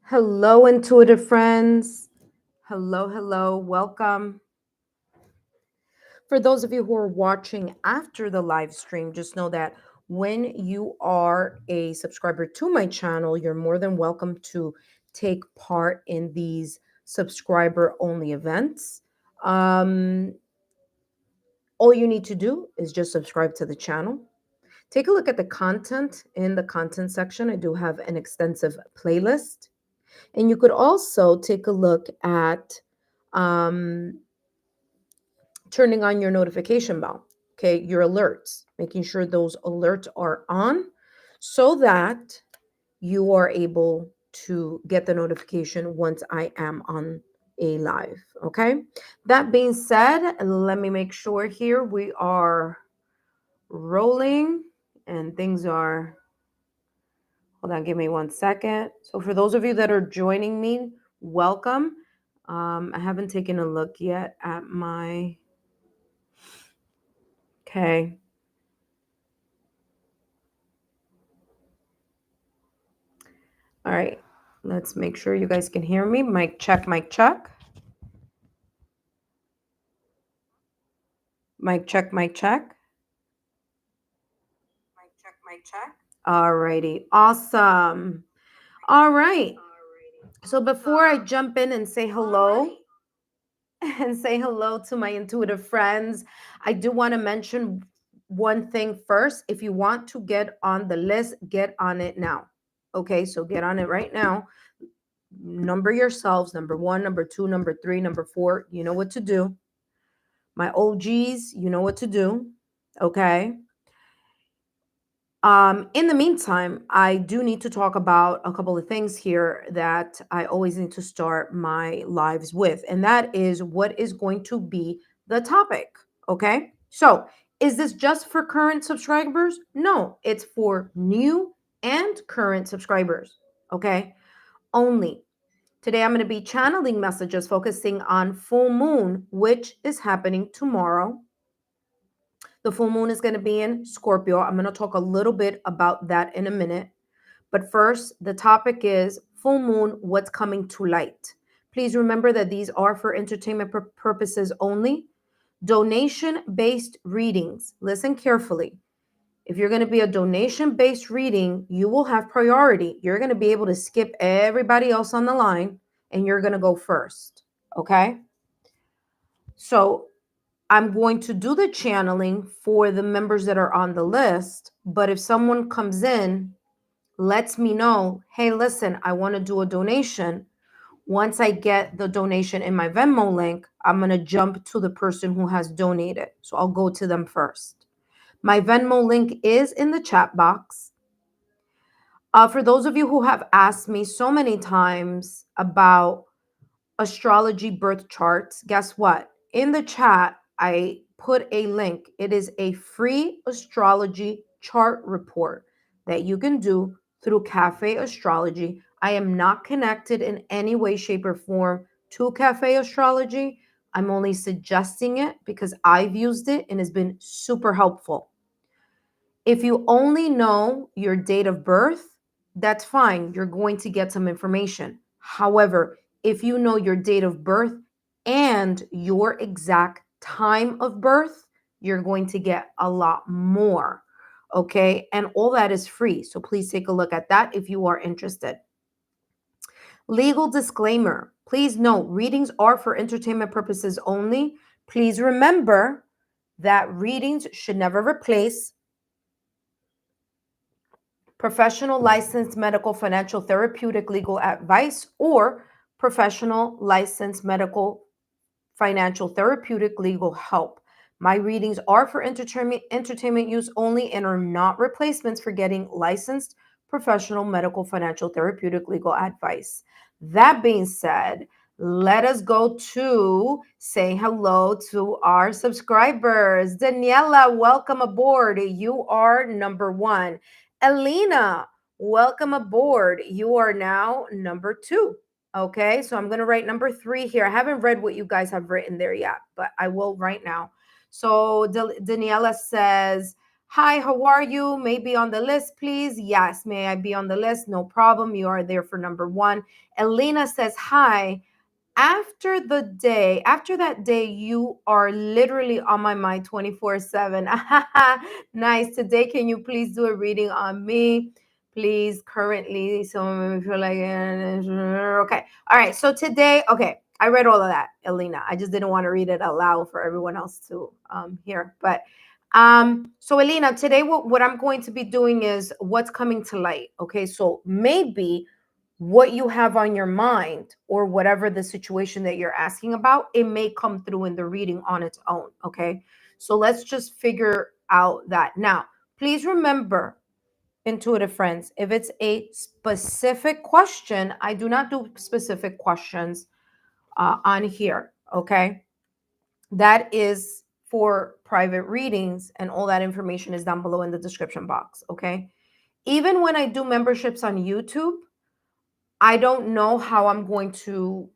Hello, intuitive friends. Hello, hello, welcome. For those of you who are watching after the live stream, just know that when you are a subscriber to my channel, you're more than welcome to take part in these subscriber only events. Um, all you need to do is just subscribe to the channel. Take a look at the content in the content section. I do have an extensive playlist. And you could also take a look at um, turning on your notification bell, okay, your alerts, making sure those alerts are on so that you are able to get the notification once I am on a live, okay? That being said, let me make sure here we are rolling and things are. Hold on, give me 1 second. So for those of you that are joining me, welcome. I haven't taken a look yet at my, okay. All right, let's make sure you guys can hear me. Mic check, mic check. Mic check, mic check. Mic check, mic check. All righty, awesome. All right. So before I jump in and say hello, and say hello to my intuitive friends, I do want to mention one thing first. If you want to get on the list, get on it now. Okay, so get on it right now. Number yourselves number one, number two, number three, number four. You know what to do. My OGs, you know what to do. Okay. In the meantime, I do need to talk about a couple of things here that I always need to start my lives with, and that is what is going to be the topic. Okay. So, is this just for current subscribers? No, it's for new and current subscribers. Okay. Only. Today, I'm going to be channeling messages focusing on full moon, which is happening tomorrow. The full moon is going to be in Scorpio. I'm going to talk a little bit about that in a minute. But first, the topic is full moon, what's coming to light. Please remember that these are for entertainment purposes only. Donation based readings. Listen carefully. If you're going to be a donation based reading, you will have priority. You're going to be able to skip everybody else on the line and you're going to go first. Okay. So I'm going to do the channeling for the members that are on the list. But if someone comes in, lets me know, hey, listen, I want to do a donation. Once I get the donation in my Venmo link, I'm going to jump to the person who has donated. So I'll go to them first. My Venmo link is in the chat box. For those of you who have asked me so many times about astrology birth charts, guess what? In the chat, I put a link. It is a free astrology chart report that you can do through Cafe Astrology. I am not connected in any way, shape, or form to Cafe Astrology. I'm only suggesting it because I've used it and it's been super helpful. If you only know your date of birth, that's fine. You're going to get some information. However, if you know your date of birth and your exact time of birth, you're going to get a lot more. Okay. And all that is free. So please take a look at that if you are interested. Legal disclaimer. Please note, readings are for entertainment purposes only. Please remember that readings should never replace professional licensed medical financial therapeutic legal advice or professional licensed medical financial therapeutic legal help. My readings are for entertainment use only and are not replacements for getting licensed professional medical financial therapeutic legal advice. That being said, let us go to say hello to our subscribers. Daniela, welcome aboard. You are number one. Elena, welcome aboard. You are now number two. Okay, so I'm going to write number three here. I haven't read what you guys have written there yet, but I will right now. So Daniela says, Hi, how are you? May be on the list, please. Yes, may I be on the list? No problem. You are there for number one. Elena says, hi. After that day, you are literally on my mind 24/7. Nice. Today, can you please do a reading on me? Please, currently, so I feel like, okay. All right. So today, okay, I read all of that, Elena. I just didn't want to read it aloud for everyone else to hear. But so Elena, today what I'm going to be doing is what's coming to light. Okay, so maybe what you have on your mind or whatever the situation that you're asking about, it may come through in the reading on its own. Okay, so let's just figure out that. Now, please remember, intuitive friends, if it's a specific question, I do not do specific questions on here. Okay, that is for private readings, and all that information is down below in the description box. Okay, even when I do memberships on YouTube, I don't know how I'm going to,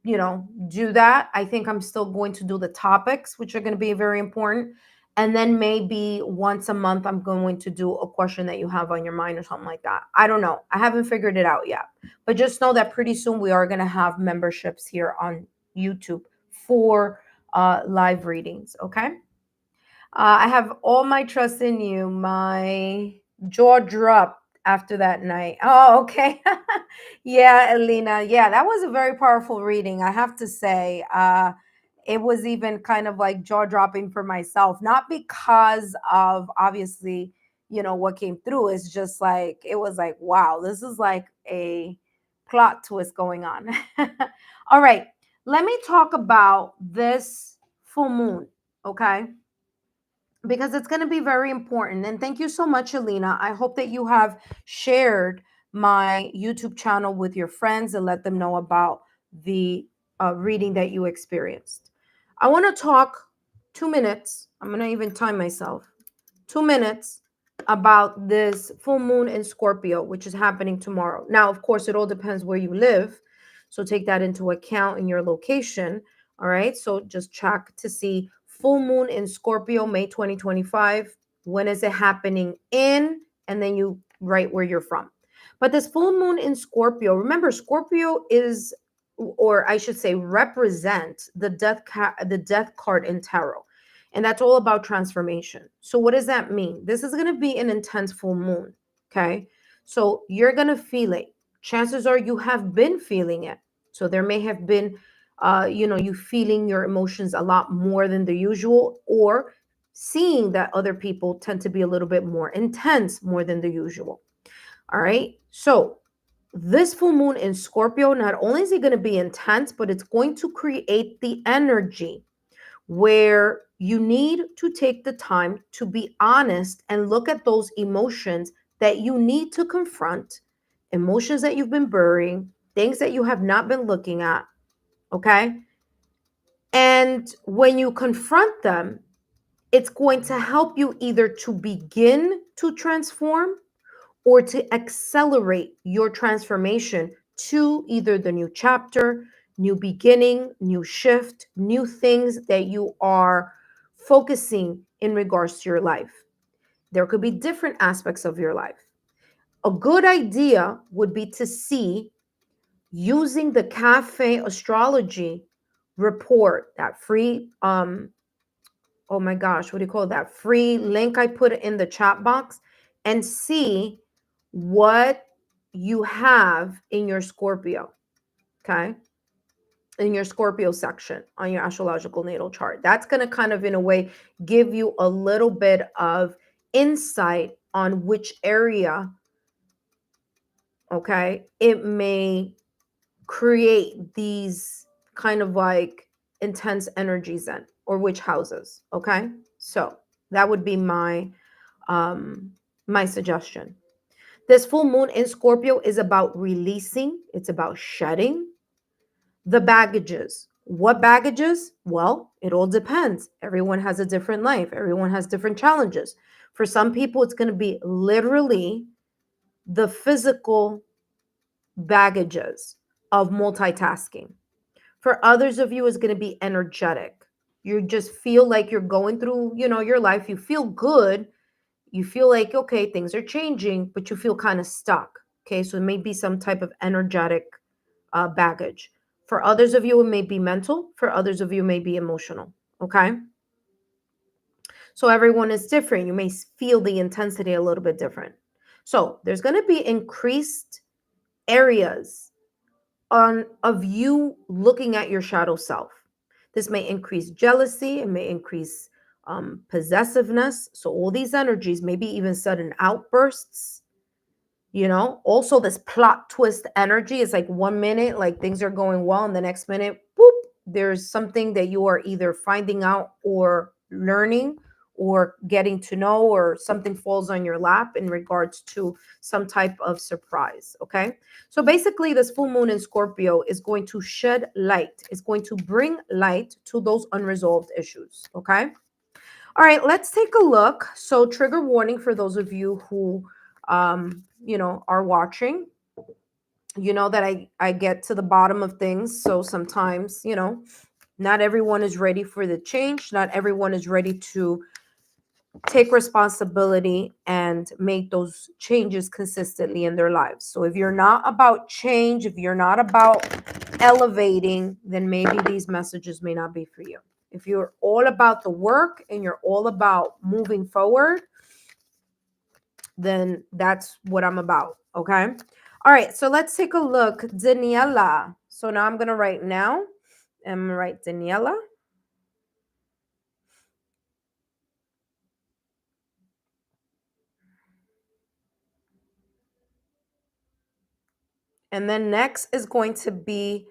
do that. I think I'm still going to do the topics, which are going to be very important. And then maybe once a month, I'm going to do a question that you have on your mind or something like that. I don't know. I haven't figured it out yet. But just know that pretty soon we are going to have memberships here on YouTube for live readings. Okay. I have all my trust in you. My jaw dropped after that night. Oh, okay. Yeah, Elena. Yeah, that was a very powerful reading, I have to say. It was even kind of like jaw dropping for myself, not because of obviously, what came through. It's just like, it was like, wow, this is like a plot twist going on. All right, let me talk about this full moon. Okay, because it's going to be very important. And thank you so much, Alina. I hope that you have shared my YouTube channel with your friends and let them know about the reading that you experienced. I want to talk 2 minutes. I'm going to even time myself. 2 minutes about this full moon in Scorpio, which is happening tomorrow. Now, of course, it all depends where you live. So take that into account in your location. All right. So just check to see full moon in Scorpio, May 2025. When is it happening in? And then you write where you're from. But this full moon in Scorpio, remember, Scorpio is, or I should say, represent the the death card in tarot. And that's all about transformation. So, what does that mean? This is going to be an intense full moon. Okay. So, you're going to feel it. Chances are you have been feeling it. So, there may have been, you feeling your emotions a lot more than the usual, or seeing that other people tend to be a little bit more intense more than the usual. All right. So, this full moon in Scorpio, not only is it going to be intense, but it's going to create the energy where you need to take the time to be honest and look at those emotions that you need to confront, emotions that you've been burying, things that you have not been looking at. Okay. And when you confront them, it's going to help you either to begin to transform or to accelerate your transformation to either the new chapter, new beginning, new shift, new things that you are focusing in regards to your life. There could be different aspects of your life. A good idea would be to see, using the cafe astrology report, that free oh my gosh, what do you call that free link I put in the chat box, and see what you have in your Scorpio, okay? In your Scorpio section on your astrological natal chart. That's going to kind of, in a way, give you a little bit of insight on which area, okay, it may create these kind of like intense energies in, or which houses, okay? So that would be my suggestion. This full moon in Scorpio is about releasing, it's about shedding the baggages. What baggages? Well, it all depends. Everyone has a different life, everyone has different challenges. For some people, it's going to be literally the physical baggages of multitasking. For others of you, it's going to be energetic. You just feel like you're going through, your life. You feel good. You feel like, okay, things are changing, but you feel kind of stuck. Okay, so it may be some type of energetic baggage. For others of you, it may be mental. For others of you, it may be emotional. Okay, so everyone is different. You may feel the intensity a little bit different. So there's going to be increased areas of you looking at your shadow self. This may increase jealousy, it may increase possessiveness. So all these energies, maybe even sudden outbursts. Also this plot twist energy is like 1 minute like things are going well, and the next minute, boop, there's something that you are either finding out or learning or getting to know, or something falls on your lap in regards to some type of surprise. Okay, so basically this full moon in Scorpio is going to shed light, it's going to bring light to those unresolved issues. Okay, all right, let's take a look. So trigger warning for those of you who are watching. You know that I get to the bottom of things. So sometimes, not everyone is ready for the change. Not everyone is ready to take responsibility and make those changes consistently in their lives. So if you're not about change, if you're not about elevating, then maybe these messages may not be for you. If you're all about the work and you're all about moving forward, then that's what I'm about. Okay. All right. So let's take a look. Daniela. So now I'm going to write now. I'm going to write Daniela. And then next is going to be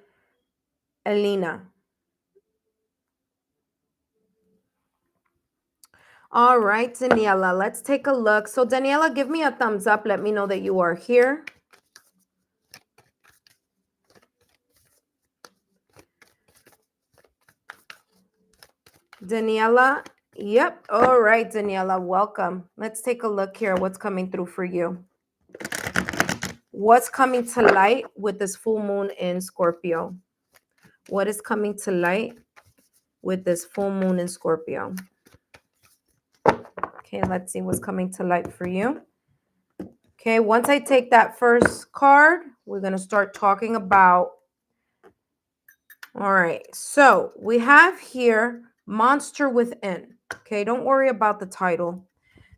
Elena. All right, Daniela, let's take a look. So Daniela, give me a thumbs up. Let me know that you are here. Daniela, yep. All right, Daniela, welcome. Let's take a look here. What's coming through for you? What's coming to light with this full moon in Scorpio? What is coming to light with this full moon in Scorpio? Okay, let's see what's coming to light for you. Okay, once I take that first card, we're going to start talking about. All right, so we have here Monster Within. Okay, don't worry about the title.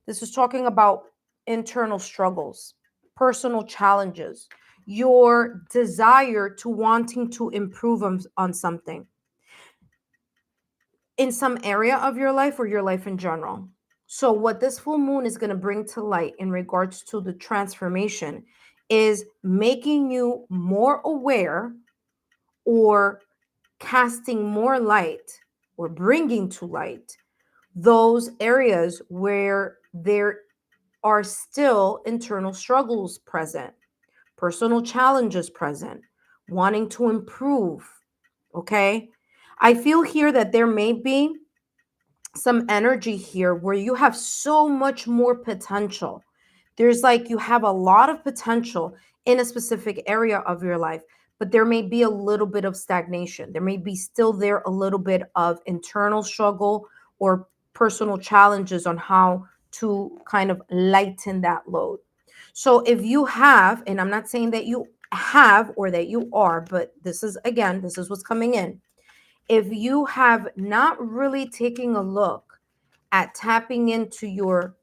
This is talking about internal struggles, personal challenges, your desire to wanting to improve on something in some area of your life or your life in general. So what this full moon is going to bring to light in regards to the transformation is making you more aware, or casting more light, or bringing to light those areas where there are still internal struggles present, personal challenges present, wanting to improve. Okay. I feel here that there may be some energy here where you have so much more potential. There's like you have a lot of potential in a specific area of your life, but there may be a little bit of stagnation. There may be still there a little bit of internal struggle or personal challenges on how to kind of lighten that load. So if you have, and I'm not saying that you have or that you are, but this is again, this is what's coming in. If you have not really taken a look at tapping into your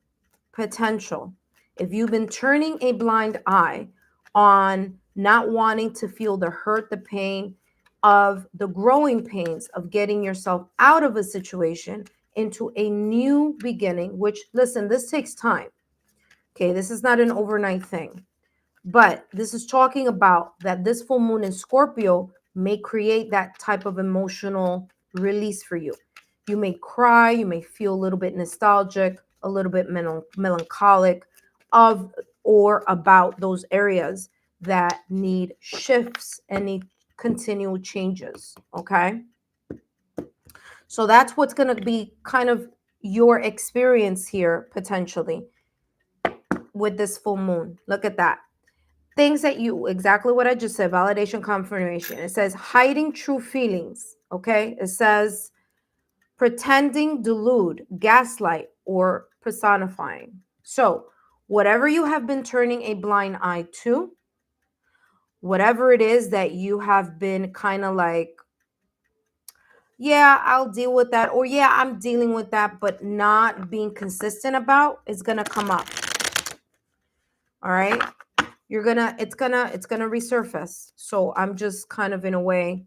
potential, if you've been turning a blind eye on not wanting to feel the hurt, the pain of the growing pains of getting yourself out of a situation into a new beginning, which, listen, this takes time. Okay, this is not an overnight thing. But this is talking about that this full moon in Scorpio may create that type of emotional release for you. You may cry, you may feel a little bit nostalgic, a little bit melancholic of or about those areas that need shifts and need continual changes. Okay. So that's what's going to be kind of your experience here potentially with this full moon. Look at that. Things that you, exactly what I just said, validation, confirmation. It says hiding true feelings. Okay. It says pretending, delude, gaslight, or personifying. So, whatever you have been turning a blind eye to, whatever it is that you have been kind of like, yeah, I'll deal with that, or yeah, I'm dealing with that, but not being consistent about, is going to come up. All right? It's gonna resurface. So I'm just kind of in a way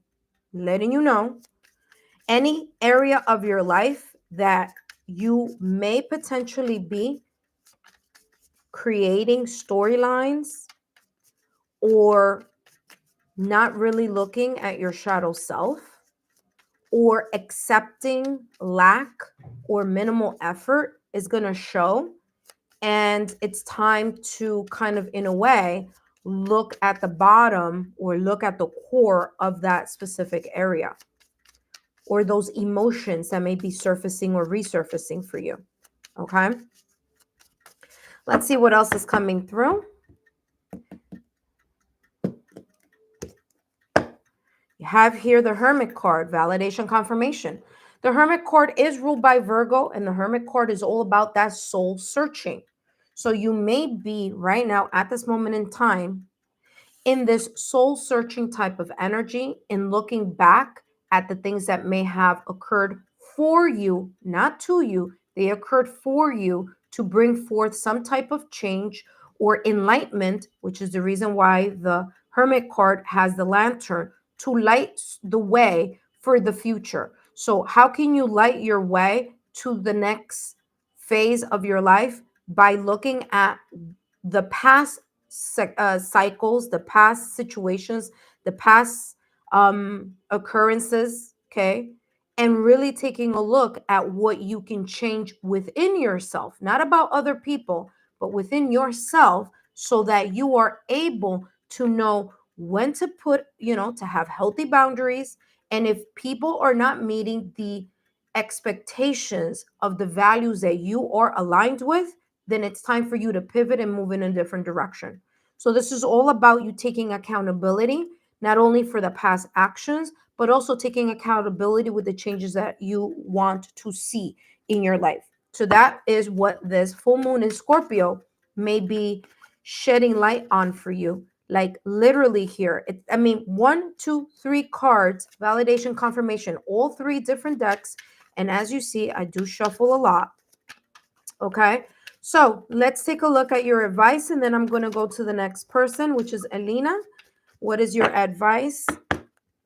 letting you know any area of your life that you may potentially be creating storylines or not really looking at your shadow self or accepting lack or minimal effort is going to show. And it's time to kind of, in a way, look at the bottom or look at the core of that specific area or those emotions that may be surfacing or resurfacing for you. Okay. Let's see what else is coming through. You have here the Hermit card, validation confirmation. The Hermit card is ruled by Virgo, and the Hermit card is all about that soul searching. So you may be right now at this moment in time in this soul searching type of energy and looking back at the things that may have occurred for you, not to you. They occurred for you to bring forth some type of change or enlightenment, which is the reason why the Hermit card has the lantern to light the way for the future. So, how can you light your way to the next phase of your life? By looking at the past cycles, the past situations, the past occurrences, okay? And really taking a look at what you can change within yourself, not about other people, but within yourself, so that you are able to know when to put, to have healthy boundaries. And if people are not meeting the expectations of the values that you are aligned with, then it's time for you to pivot and move in a different direction. So, this is all about you taking accountability, not only for the past actions, but also taking accountability with the changes that you want to see in your life. So, that is what this full moon in Scorpio may be shedding light on for you. Like literally here, I mean, 1, 2, 3 cards, validation, confirmation, all three different decks. And as you see, I do shuffle a lot. Okay. So let's take a look at your advice, and then I'm going to go to the next person, which is Elena. What is your advice,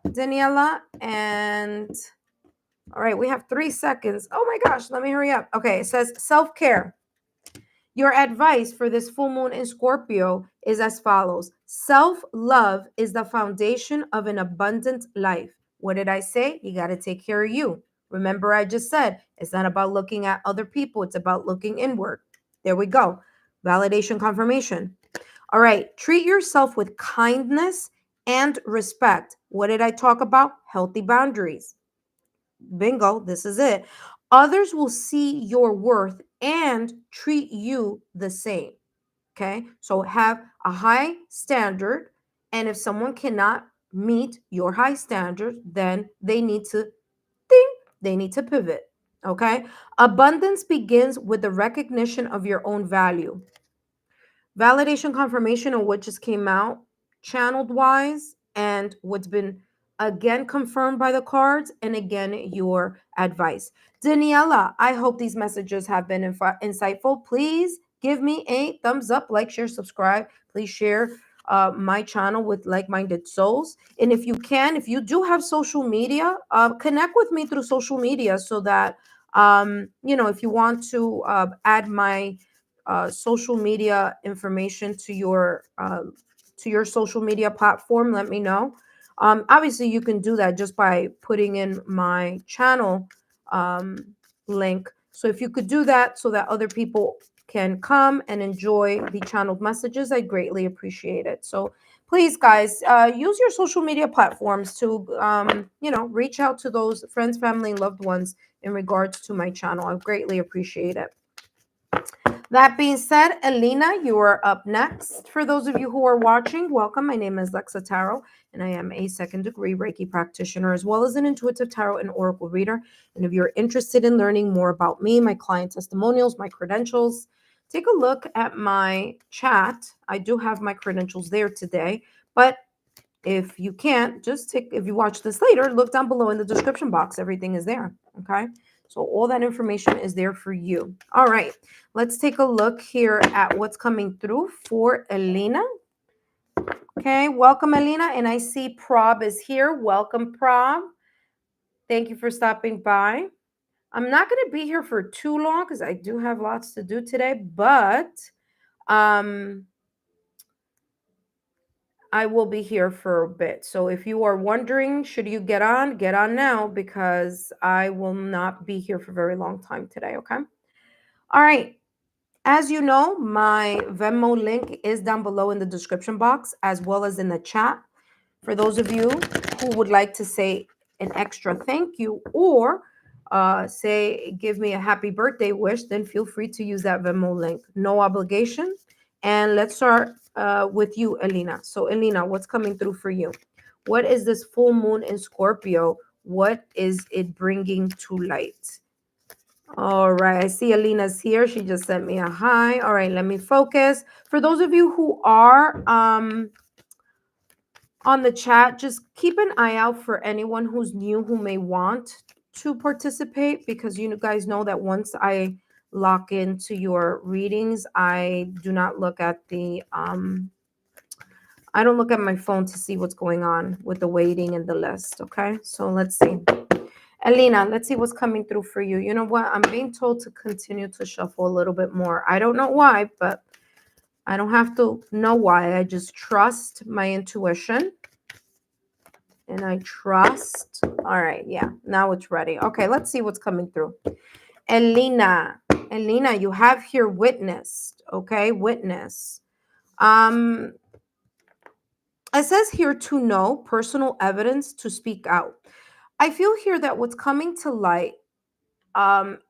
Daniela? And all right, we have 3 seconds. Oh my gosh, let me hurry up. Okay, it says self-care. Your advice for this full moon in Scorpio is as follows. Self-love is the foundation of an abundant life. What did I say? You got to take care of you. Remember, I just said it's not about looking at other people. It's about looking inward. There we go. Validation confirmation. All right. Treat yourself with kindness and respect. What did I talk about? Healthy boundaries. Bingo. This is it. Others will see your worth and treat you the same. Okay. So have a high standard. And if someone cannot meet your high standard, then they need to pivot. Okay. Abundance begins with the recognition of your own value. Validation confirmation on what just came out, channeled wise, and what's been again confirmed by the cards, and again, your advice. Daniela, I hope these messages have been insightful. Please give me a thumbs up, like, share, subscribe. Please share my channel with like-minded souls. And if you can, if you do have social media, connect with me through social media so that, if you want to add my social media information to your social media platform, let me know. Obviously, you can do that just by putting in my channel link. So if you could do that so that other people can come and enjoy the channeled messages, I greatly appreciate it. So please, guys, use your social media platforms to, reach out to those friends, family, and loved ones in regards to my channel. I greatly appreciate it. That being said, Elena, you are up next. For those of you who are watching, welcome. My name is Lexa Tarot, and I am a second-degree Reiki practitioner, as well as an intuitive tarot and oracle reader. And if you're interested in learning more about me, my client testimonials, my credentials, take a look at my chat. I do have my credentials there today, but if you can't, just take, if you watch this later, look down below in the description box. Everything is there. Okay. So all that information is there for you. All right. Let's take a look here at what's coming through for Elena. Okay. Welcome, Elena. And I see Prob is here. Welcome, Prob. Thank you for stopping by. I'm not going to be here for too long because I do have lots to do today, but um, I will be here for a bit. So if you are wondering, should you get on now because I will not be here for a very long time today, okay? All right. As you know, my Venmo link is down below in the description box as well as in the chat. For those of you who would like to say an extra thank you or say give me a happy birthday wish, then feel free to use that Venmo link. No obligation. And let's start with you, Elena. So, Elena, what's coming through for you? What is this full moon in Scorpio? What is it bringing to light? All right, I see Alina's here. She just sent me a hi. All right, let me focus. For those of you who are on the chat, just keep an eye out for anyone who's new who may want to participate, because you guys know that once I lock into your readings, I do not look at the I don't look at my phone to see what's going on with the waiting and the list. Okay, so let's see. Alina, let's see what's coming through for you. You know what? I'm being told to continue to shuffle a little bit more. I don't know why, but I don't have to know why. I just trust my intuition. And I trust. All right, yeah, now it's ready. Okay, let's see what's coming through. Elena, you have here witnessed. Okay, witness. It says here to know personal evidence to speak out. I feel here that what's coming to light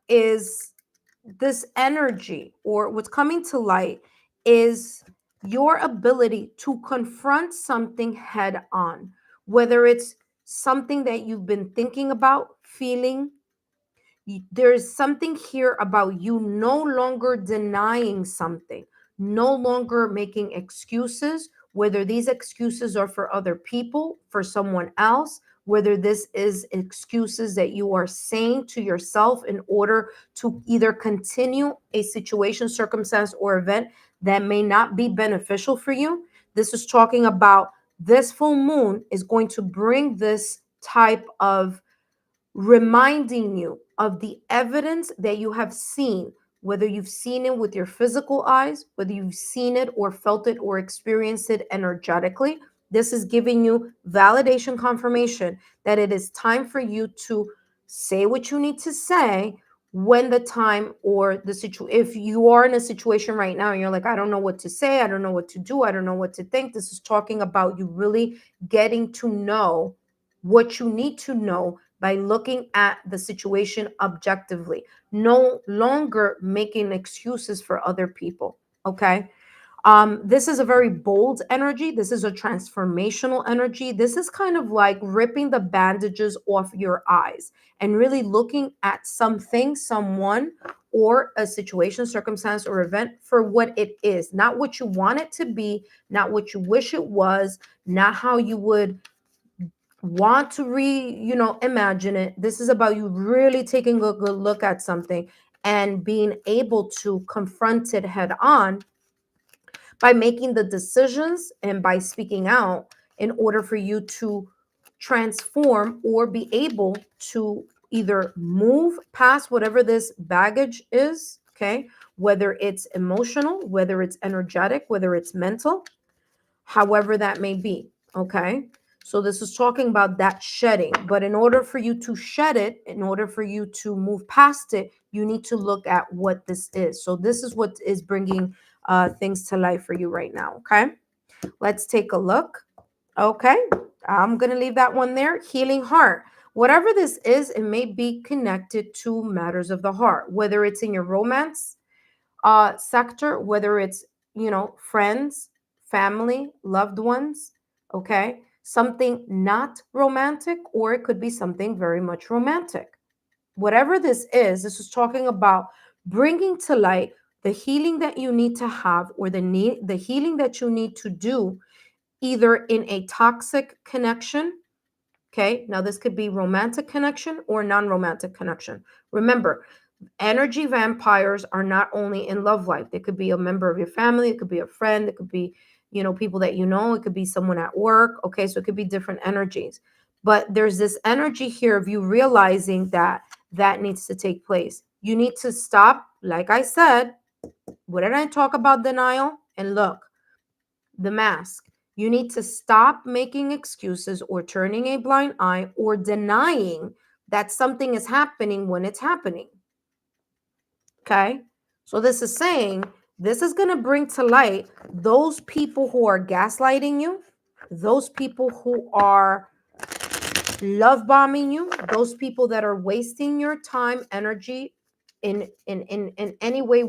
is this energy, or what's coming to light is your ability to confront something head on, whether it's something that you've been thinking about, feeling. There's something here about you no longer denying something, no longer making excuses, whether these excuses are for other people, for someone else, whether this is excuses that you are saying to yourself in order to either continue a situation, circumstance, or event that may not be beneficial for you. This is talking about this full moon is going to bring this type of reminding you of the evidence that you have seen, whether you've seen it with your physical eyes, whether you've seen it or felt it or experienced it energetically. This is giving you validation, confirmation that it is time for you to say what you need to say when the time or the situation, if you are in a situation right now and you're like, I don't know what to say, I don't know what to do, I don't know what to think. This is talking about you really getting to know what you need to know by looking at the situation objectively, no longer making excuses for other people. Okay. This is a very bold energy. This is a transformational energy. This is kind of like ripping the bandages off your eyes and really looking at something, someone, or a situation, circumstance, or event for what it is, not what you want it to be, not what you wish it was, not how you would want to imagine it. This is about you really taking a good look at something and being able to confront it head on by making the decisions and by speaking out in order for you to transform or be able to either move past whatever this baggage is, okay, whether it's emotional, whether it's energetic, whether it's mental, however that may be. Okay. So this is talking about that shedding. But in order for you to shed it, in order for you to move past it, you need to look at what this is. So this is what is bringing things to life for you right now. Okay. Let's take a look. Okay. I'm going to leave that one there. Healing heart. Whatever this is, it may be connected to matters of the heart, whether it's in your romance sector, whether it's, friends, family, loved ones, okay? Something not romantic, or it could be something very much romantic. Whatever this is talking about bringing to light the healing that you need to have, or the healing that you need to do, either in a toxic connection. Okay, now this could be romantic connection or non-romantic connection. Remember, energy vampires are not only in love life. They could be a member of your family, it could be a friend, it could be, people that you know, it could be someone at work. Okay, so it could be different energies. But there's this energy here of you realizing that that needs to take place. You need to stop, like I said, what did I talk about denial? And look, the mask. You need to stop making excuses or turning a blind eye or denying that something is happening when it's happening. Okay? So this is saying this is going to bring to light those people who are gaslighting you, those people who are love bombing you, those people that are wasting your time, energy in any way,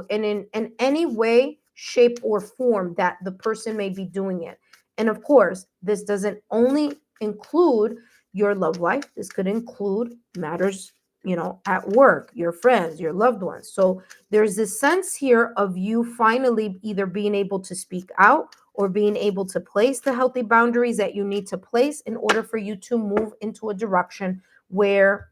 in any way, shape, or form that the person may be doing it. And of course, this doesn't only include your love life. This could include matters, at work, your friends, your loved ones. So there's this sense here of you finally either being able to speak out or being able to place the healthy boundaries that you need to place in order for you to move into a direction where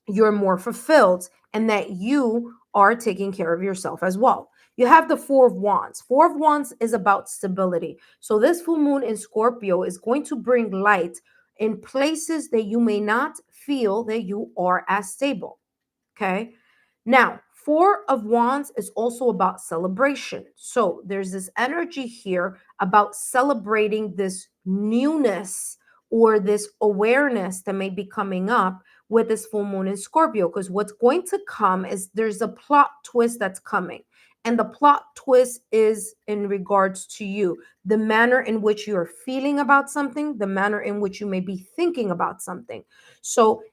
you're more fulfilled and that you are taking care of yourself as well. You have the Four of Wands. Four of Wands is about stability. So this full moon in Scorpio is going to bring light in places that you may not feel that you are as stable. Okay. Now, Four of Wands is also about celebration. So there's this energy here about celebrating this newness or this awareness that may be coming up with this full moon in Scorpio. Because what's going to come is there's a plot twist that's coming. And the plot twist is in regards to you, the manner in which you're feeling about something, the manner in which you may be thinking about something. So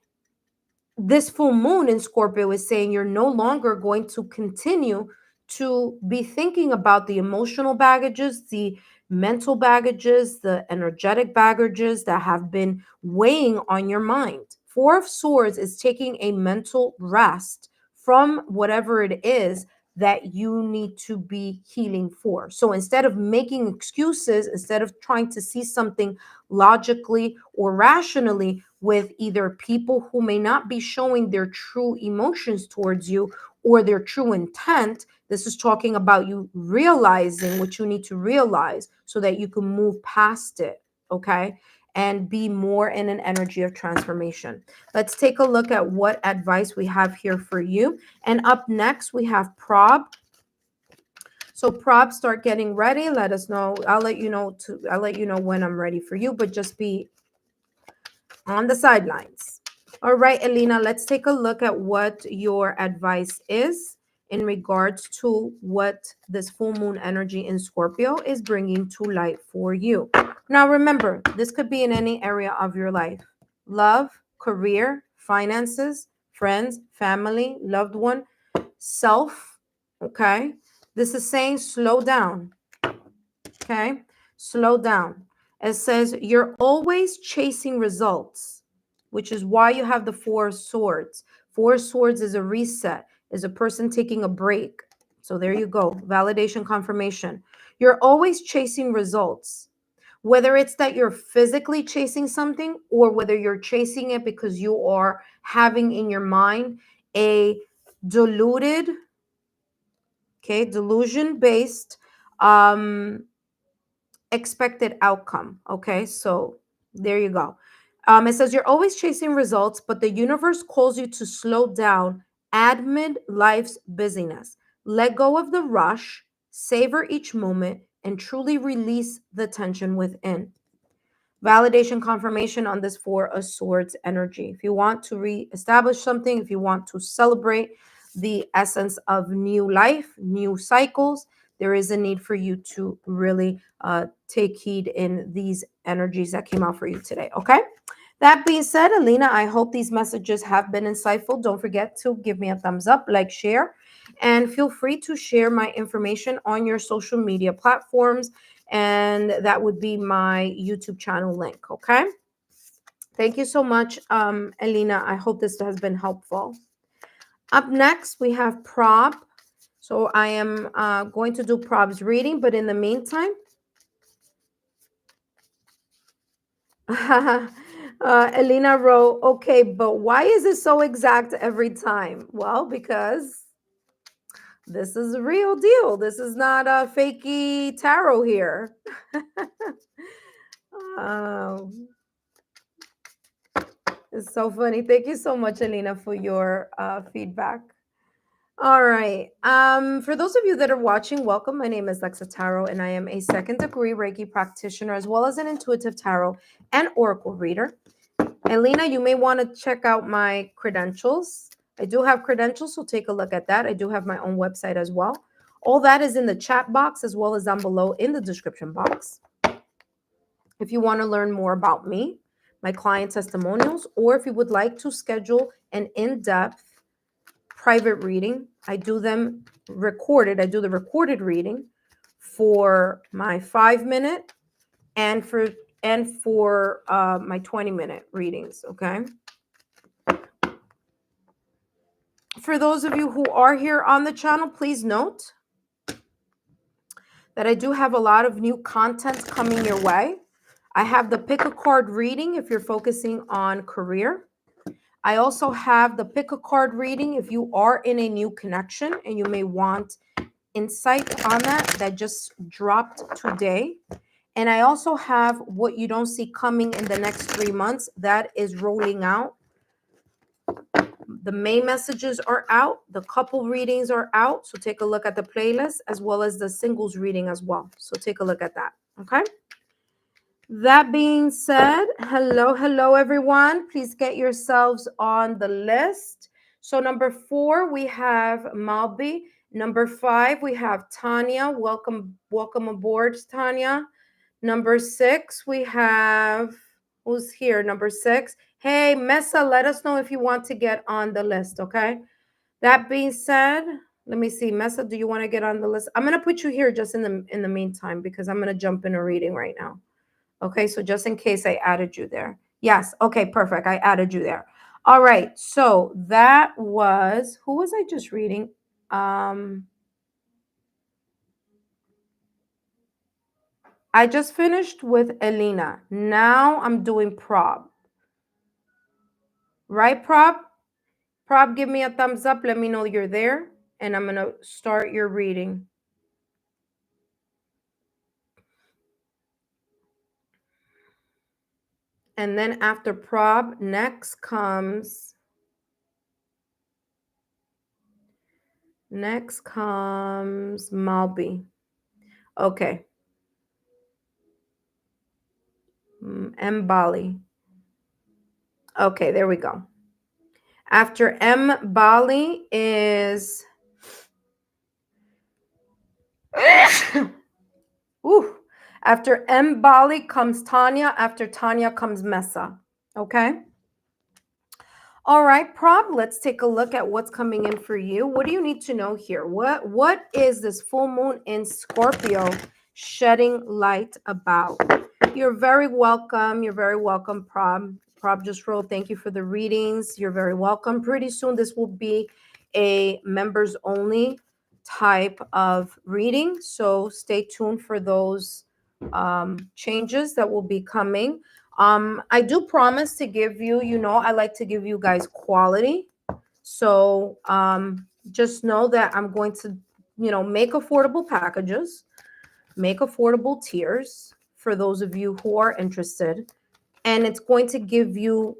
this full moon in Scorpio is saying you're no longer going to continue to be thinking about the emotional baggages, the mental baggages, the energetic baggages that have been weighing on your mind. Four of Swords is taking a mental rest from whatever it is that you need to be healing for. So instead of making excuses, instead of trying to see something logically or rationally with either people who may not be showing their true emotions towards you or their true intent, this is talking about you realizing what you need to realize so that you can move past it, okay? And be more in an energy of transformation. Let's take a look at what advice we have here for you. And up next, we have Prob. So Prob, start getting ready. Let us know. I'll let you know when I'm ready for you, but just be on the sidelines. All right, Elena, let's take a look at what your advice is in regards to what this full moon energy in Scorpio is bringing to light for you. Now, remember, this could be in any area of your life: love, career, finances, friends, family, loved one, self. Okay. This is saying slow down. Okay. Slow down. It says you're always chasing results, which is why you have the Four of Swords. Four of Swords is a reset, is a person taking a break. So there you go. Validation, confirmation. You're always chasing results, whether it's that you're physically chasing something or whether you're chasing it because you are having in your mind a diluted, okay, delusion based expected outcome. Okay, so there you go. It says you're always chasing results, but the universe calls you to slow down amid life's busyness. Let go of the rush, savor each moment, and truly release the tension within. Validation, confirmation on this Four of Swords energy. If you want to reestablish something, if you want to celebrate the essence of new life, new cycles, there is a need for you to really take heed in these energies that came out for you today. Okay. That being said, Alina, I hope these messages have been insightful. Don't forget to give me a thumbs up, like, share, and feel free to share my information on your social media platforms. And that would be my YouTube channel link. Okay. Thank you so much, Alina. I hope this has been helpful. Up next, we have Prob. So I am going to do Prob's reading, but in the meantime, Elena wrote, okay, but why is it so exact every time? Well, because this is a real deal. This is not a fakey tarot here. um, it's so funny. Thank you so much, Elena, for your feedback. All right. For those of you that are watching, welcome. My name is Lexa Tarot, and I am a second degree Reiki practitioner, as well as an intuitive tarot and oracle reader. And Lena, you may want to check out my credentials. I do have credentials, so take a look at that. I do have my own website as well. All that is in the chat box, as well as down below in the description box. If you want to learn more about me, my client testimonials, or if you would like to schedule an in-depth private reading, I do them recorded. I do the recorded reading for my 5-minute and for my 20-minute readings. Okay. For those of you who are here on the channel, please note that I do have a lot of new content coming your way. I have the pick a card reading if you're focusing on career. I also have the pick a card reading if you are in a new connection and you may want insight on that just dropped today. And I also have what you don't see coming in the next 3 months that is rolling out. The main messages are out. The couple readings are out. So take a look at the playlist as well as the singles reading as well. So take a look at that. Okay. That being said, hello, everyone. Please get yourselves on the list. So number 4, we have Malby. Number 5, we have Tanya. Welcome aboard, Tanya. Number 6, we have, who's here? Number 6. Hey, Mesa, let us know if you want to get on the list, okay? That being said, let me see. Mesa, do you want to get on the list? I'm going to put you here just in the meantime because I'm going to jump in a reading right now. Okay, so just in case I added you there. Yes, okay, perfect. I added you there. All right, so that was, who was I just reading? I just finished with Elena. Now I'm doing Prob. Right, Prob? Prob, give me a thumbs up. Let me know you're there. And I'm going to start your reading. And then after Prob, next comes Malby. Okay. Mbali. Okay, there we go. After Mbali is Ooh. After Mbali comes Tanya. After Tanya comes Mesa. Okay. All right, Prob, let's take a look at what's coming in for you. What do you need to know here? What is this full moon in Scorpio shedding light about? You're very welcome. You're very welcome, Prob. Prob just wrote, thank you for the readings. You're very welcome. Pretty soon this will be a members only type of reading. So stay tuned for those changes that will be coming. I do promise to give you, I like to give you guys quality. So just know that I'm going to, make affordable packages, make affordable tiers for those of you who are interested. And it's going to give you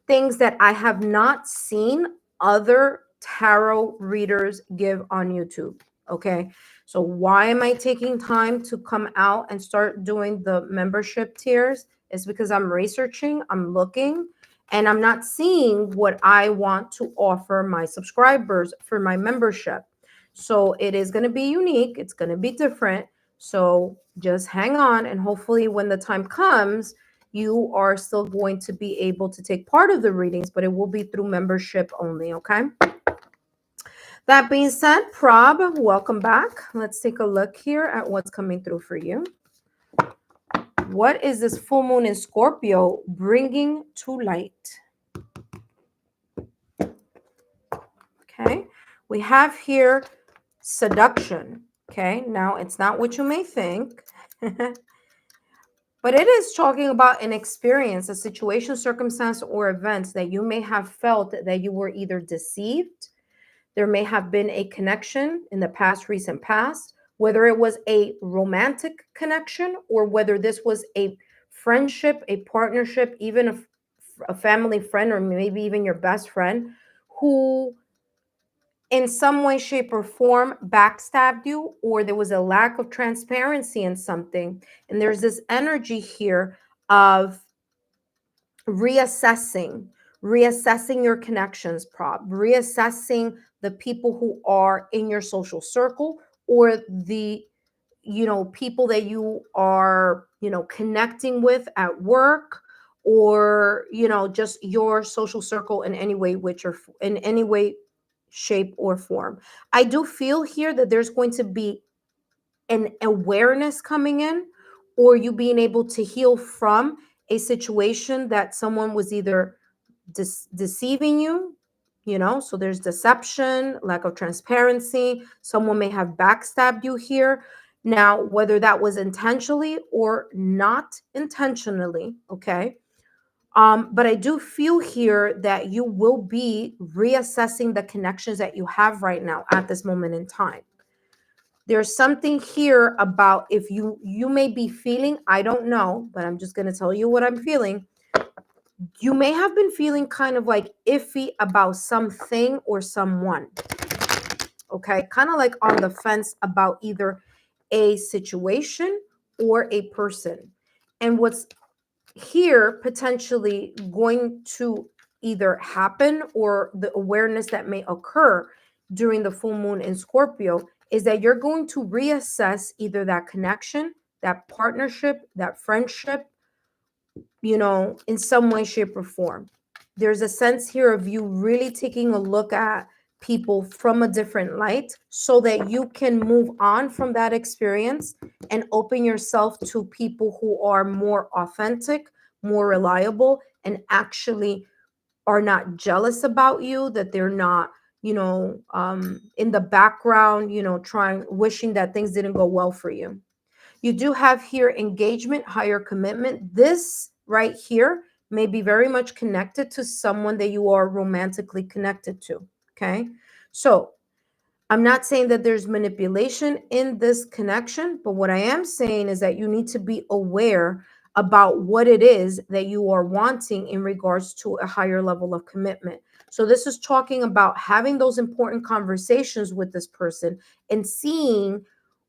things that I have not seen other tarot readers give on YouTube. Okay. So why am I taking time to come out and start doing the membership tiers? Is because I'm researching, I'm looking, and I'm not seeing what I want to offer my subscribers for my membership. So it is going to be unique. It's going to be different. So just hang on. And hopefully when the time comes, you are still going to be able to take part of the readings, but it will be through membership only. Okay. That being said, Prob, welcome back. Let's take a look here at what's coming through for you. What is this full moon in Scorpio bringing to light? Okay. We have here seduction. Okay, now it's not what you may think. But it is talking about an experience, a situation, circumstance, or events that you may have felt that you were either deceived. There may have been a connection in the past, recent past, whether it was a romantic connection or whether this was a friendship, a partnership, even a family friend, or maybe even your best friend who in some way, shape, or form backstabbed you, or there was a lack of transparency in something. And there's this energy here of reassessing, reassessing your connections, reassessing the people who are in your social circle or the people that you are connecting with at work, or just your social circle in any way, which or in any way, shape, or form. I do feel here that there's going to be an awareness coming in, or you being able to heal from a situation that someone was either deceiving you, so there's deception, lack of transparency. Someone may have backstabbed you here. Now, whether that was intentionally or not intentionally, okay. But I do feel here that you will be reassessing the connections that you have right now at this moment in time. There's something here about if you may be feeling, I don't know, but I'm just going to tell you what I'm feeling. You may have been feeling kind of like iffy about something or someone. Okay, kind of like on the fence about either a situation or a person. And what's here potentially going to either happen, or the awareness that may occur during the full moon in Scorpio, is that you're going to reassess either that connection, that partnership, that friendship, in some way, shape, or form. There's a sense here of you really taking a look at people from a different light so that you can move on from that experience and open yourself to people who are more authentic, more reliable, and actually are not jealous about you, that they're not, in the background, trying, wishing that things didn't go well for you. You do have here engagement, higher commitment. This right here may be very much connected to someone that you are romantically connected to. Okay. So I'm not saying that there's manipulation in this connection, but what I am saying is that you need to be aware about what it is that you are wanting in regards to a higher level of commitment. So this is talking about having those important conversations with this person and seeing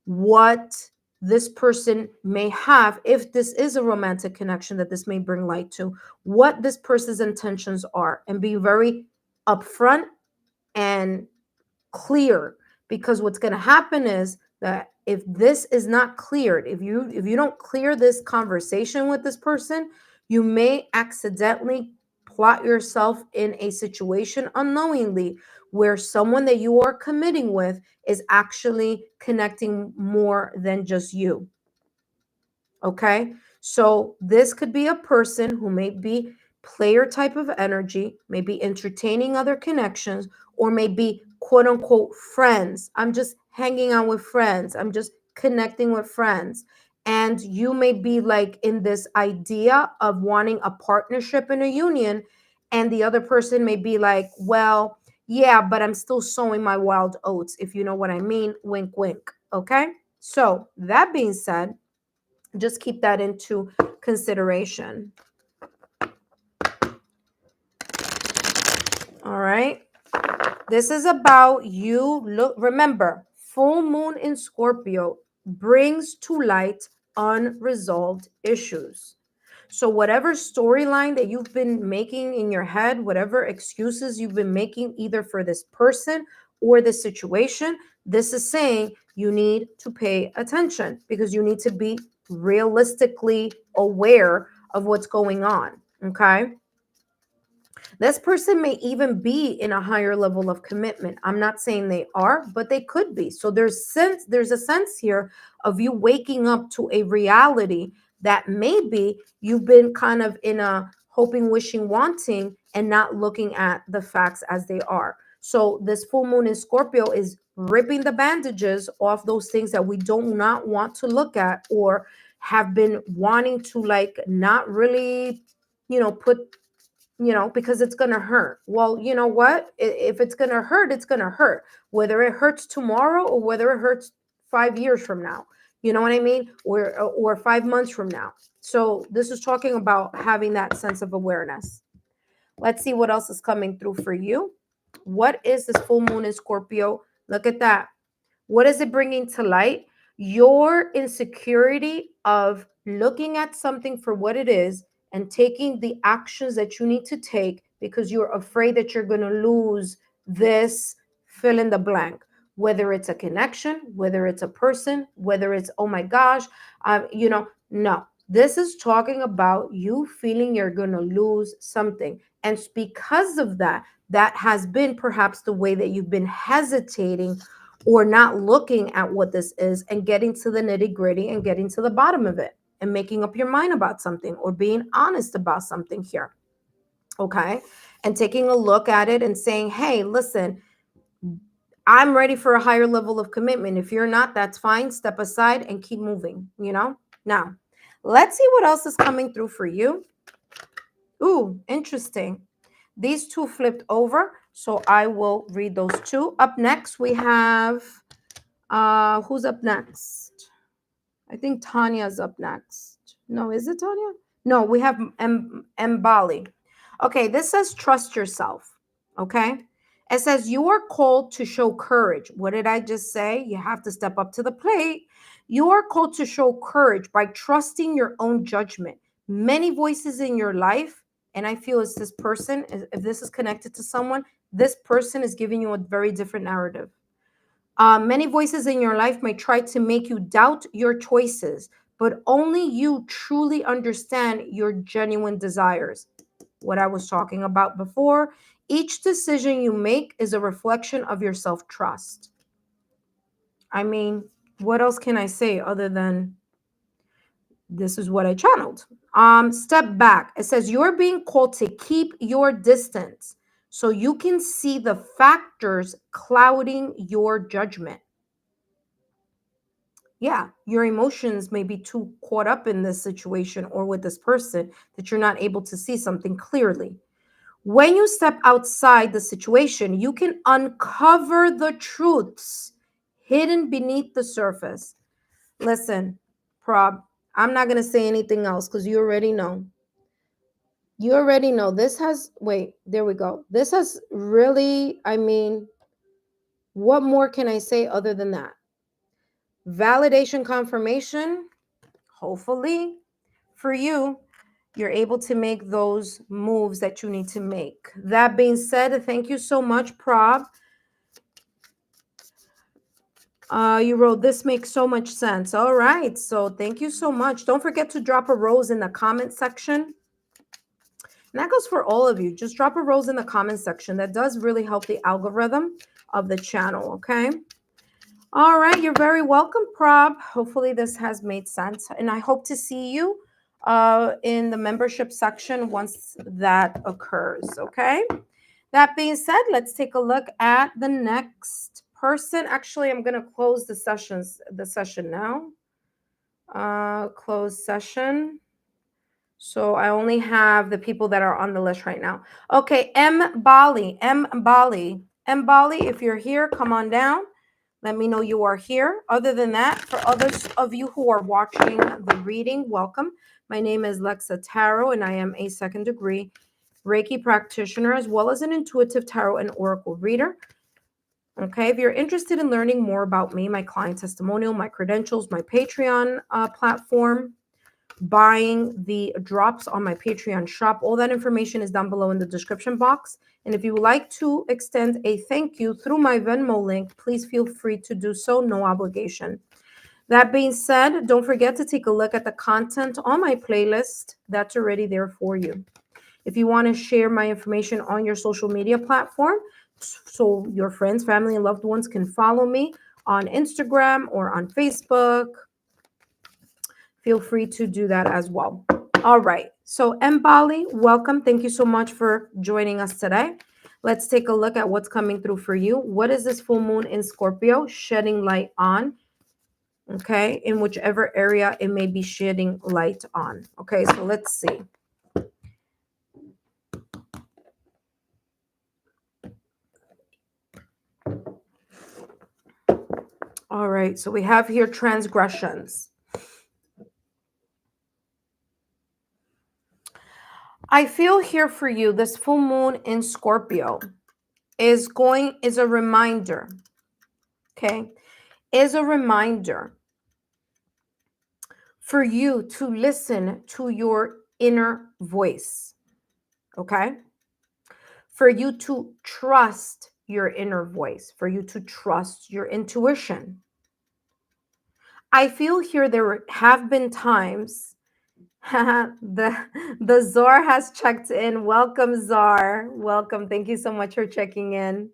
what this person may have, if this is a romantic connection that this may bring light to, what this person's intentions are, and be very upfront and clear, because what's going to happen is that if this is not cleared, if you don't clear this conversation with this person, you may accidentally plot yourself in a situation unknowingly where someone that you are committing with is actually connecting more than just you. Okay, so this could be a person who may be player type of energy, maybe entertaining other connections, or maybe quote unquote friends. I'm just hanging out with friends, I'm just connecting with friends. And you may be like in this idea of wanting a partnership in a union, and the other person may be like, well, yeah, but I'm still sowing my wild oats, if you know what I mean. Wink, wink. Okay, so that being said, just keep that into consideration. All right. This is about you. Look, remember, full moon in Scorpio brings to light unresolved issues. So, whatever storyline that you've been making in your head, whatever excuses you've been making either for this person or this situation, this is saying you need to pay attention, because you need to be realistically aware of what's going on. Okay. This person may even be in a higher level of commitment. I'm not saying they are, but they could be. So there's a sense here of you waking up to a reality that maybe you've been kind of in a hoping, wishing, wanting, and not looking at the facts as they are. So this full moon in Scorpio is ripping the bandages off those things that we do not want to look at, or have been wanting to like not really, put, because it's going to hurt. Well, you know what? If it's going to hurt, it's going to hurt, whether it hurts tomorrow or whether it hurts 5 years from now. You know what I mean? Or 5 months from now. So this is talking about having that sense of awareness. Let's see what else is coming through for you. What is this full moon in Scorpio? Look at that. What is it bringing to light? Your insecurity of looking at something for what it is and taking the actions that you need to take because you're afraid that you're going to lose this fill in the blank. Whether it's a connection, whether it's a person, whether it's, oh my gosh, no. This is talking about you feeling you're going to lose something. And because of that, that has been perhaps the way that you've been hesitating or not looking at what this is and getting to the nitty gritty and getting to the bottom of it and making up your mind about something or being honest about something here. Okay. And taking a look at it and saying, hey, listen, I'm ready for a higher level of commitment. If you're not, that's fine. Step aside and keep moving, Now, let's see what else is coming through for you. Ooh, interesting. These two flipped over, so I will read those two. Up next, we have, who's up next? I think Tanya's up next. No, is it Tanya? No, we have Mbali. Okay, this says trust yourself. Okay. It says you are called to show courage. What did I just say? You have to step up to the plate. You are called to show courage by trusting your own judgment. Many voices in your life, and I feel it's this person, if this is connected to someone, this person is giving you a very different narrative. Many voices in your life may try to make you doubt your choices, but only you truly understand your genuine desires. What I was talking about before, each decision you make is a reflection of your self-trust. I mean, what else can I say other than this is what I channeled? Step back. It says you're being called to keep your distance so you can see the factors clouding your judgment. Yeah, your emotions may be too caught up in this situation or with this person that you're not able to see something clearly. When you step outside the situation, you can uncover the truths hidden beneath the surface. Listen, Prob, I'm not going to say anything else because you already know. You already know. This has, wait, there we go. This has really, I mean, what more can I say other than that? Validation confirmation, hopefully for you, you're able to make those moves that you need to make. That being said, thank you so much, Prob. You wrote, this makes so much sense. All right. So thank you so much. Don't forget to drop a rose in the comment section. And that goes for all of you. Just drop a rose in the comment section. That does really help the algorithm of the channel. Okay. All right. You're very welcome, Prob. Hopefully this has made sense. And I hope to see you in the membership section once that occurs. Okay. That being said, let's take a look at the next person. Actually, I'm going to close the session now. Close session. So I only have the people that are on the list right now. Okay, M. Bali, if you're here, come on down. Let me know you are here. Other than that, for others of you who are watching the reading, welcome. My name is Lexa Tarot, and I am a second degree Reiki practitioner, as well as an intuitive tarot and oracle reader. Okay, if you're interested in learning more about me, my client testimonial, my credentials, my Patreon platform, buying the drops on my Patreon shop, all that information is down below in the description box. And if you would like to extend a thank you through my Venmo link, please feel free to do so, no obligation. That being said, don't forget to take a look at the content on my playlist that's already there for you. If you want to share my information on your social media platform, so your friends, family, and loved ones can follow me on Instagram or on Facebook, feel free to do that as well. All right. So Mbali, welcome. Thank you so much for joining us today. Let's take a look at what's coming through for you. What is this full moon in Scorpio shedding light on? Okay, in whichever area it may be shedding light on. Okay, so let's see. All right, so we have here transgressions. I feel here for you, this full moon in Scorpio is a reminder, okay? Is a reminder for you to listen to your inner voice, okay? For you to trust your inner voice, for you to trust your intuition. I feel here there have been times the Czar has checked in. Welcome, Czar. Welcome. Thank you so much for checking in.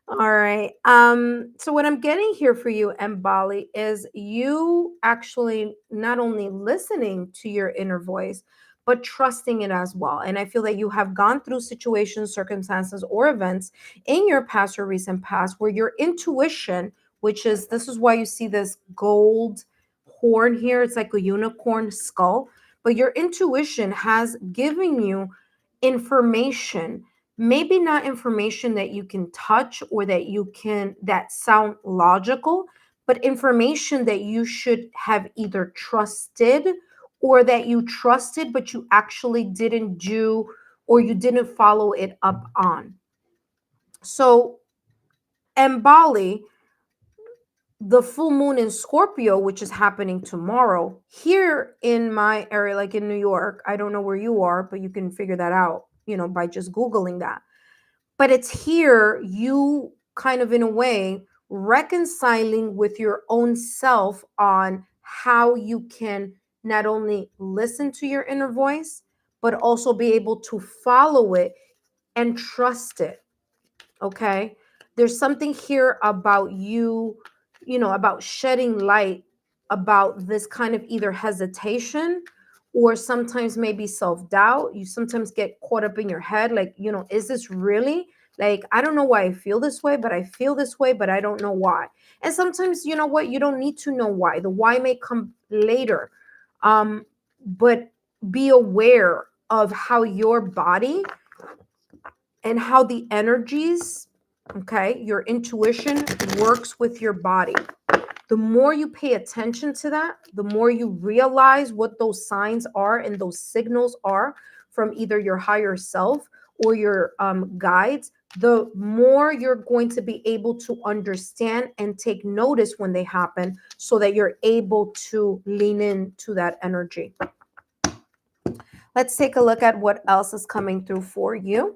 All right. So what I'm getting here for you, Mbali, is you actually not only listening to your inner voice, but trusting it as well. And I feel that you have gone through situations, circumstances, or events in your past or recent past where your intuition, which is this is why you see this gold horn here, it's like a unicorn skull, but your intuition has given you information, maybe not information that you can touch or that sound logical, but information that you should have either trusted or that you trusted but you actually didn't do or you didn't follow it up on. So Mbali, the full moon in Scorpio, which is happening tomorrow here in my area, like in New York, I don't know where you are, but you can figure that out, by just Googling that. But it's here, you kind of in a way reconciling with your own self on how you can not only listen to your inner voice, but also be able to follow it and trust it. Okay. There's something here about you, about shedding light about this kind of either hesitation or sometimes maybe self-doubt. You sometimes get caught up in your head, like, is this really, like, I don't know why I feel this way, but I feel this way, but I don't know why. And sometimes, you know what, you don't need to know why. The why may come later. But be aware of how your body and how the energies, okay, your intuition works with your body. The more you pay attention to that, the more you realize what those signs are and those signals are from either your higher self or your guides, the more you're going to be able to understand and take notice when they happen so that you're able to lean into that energy. Let's take a look at what else is coming through for you.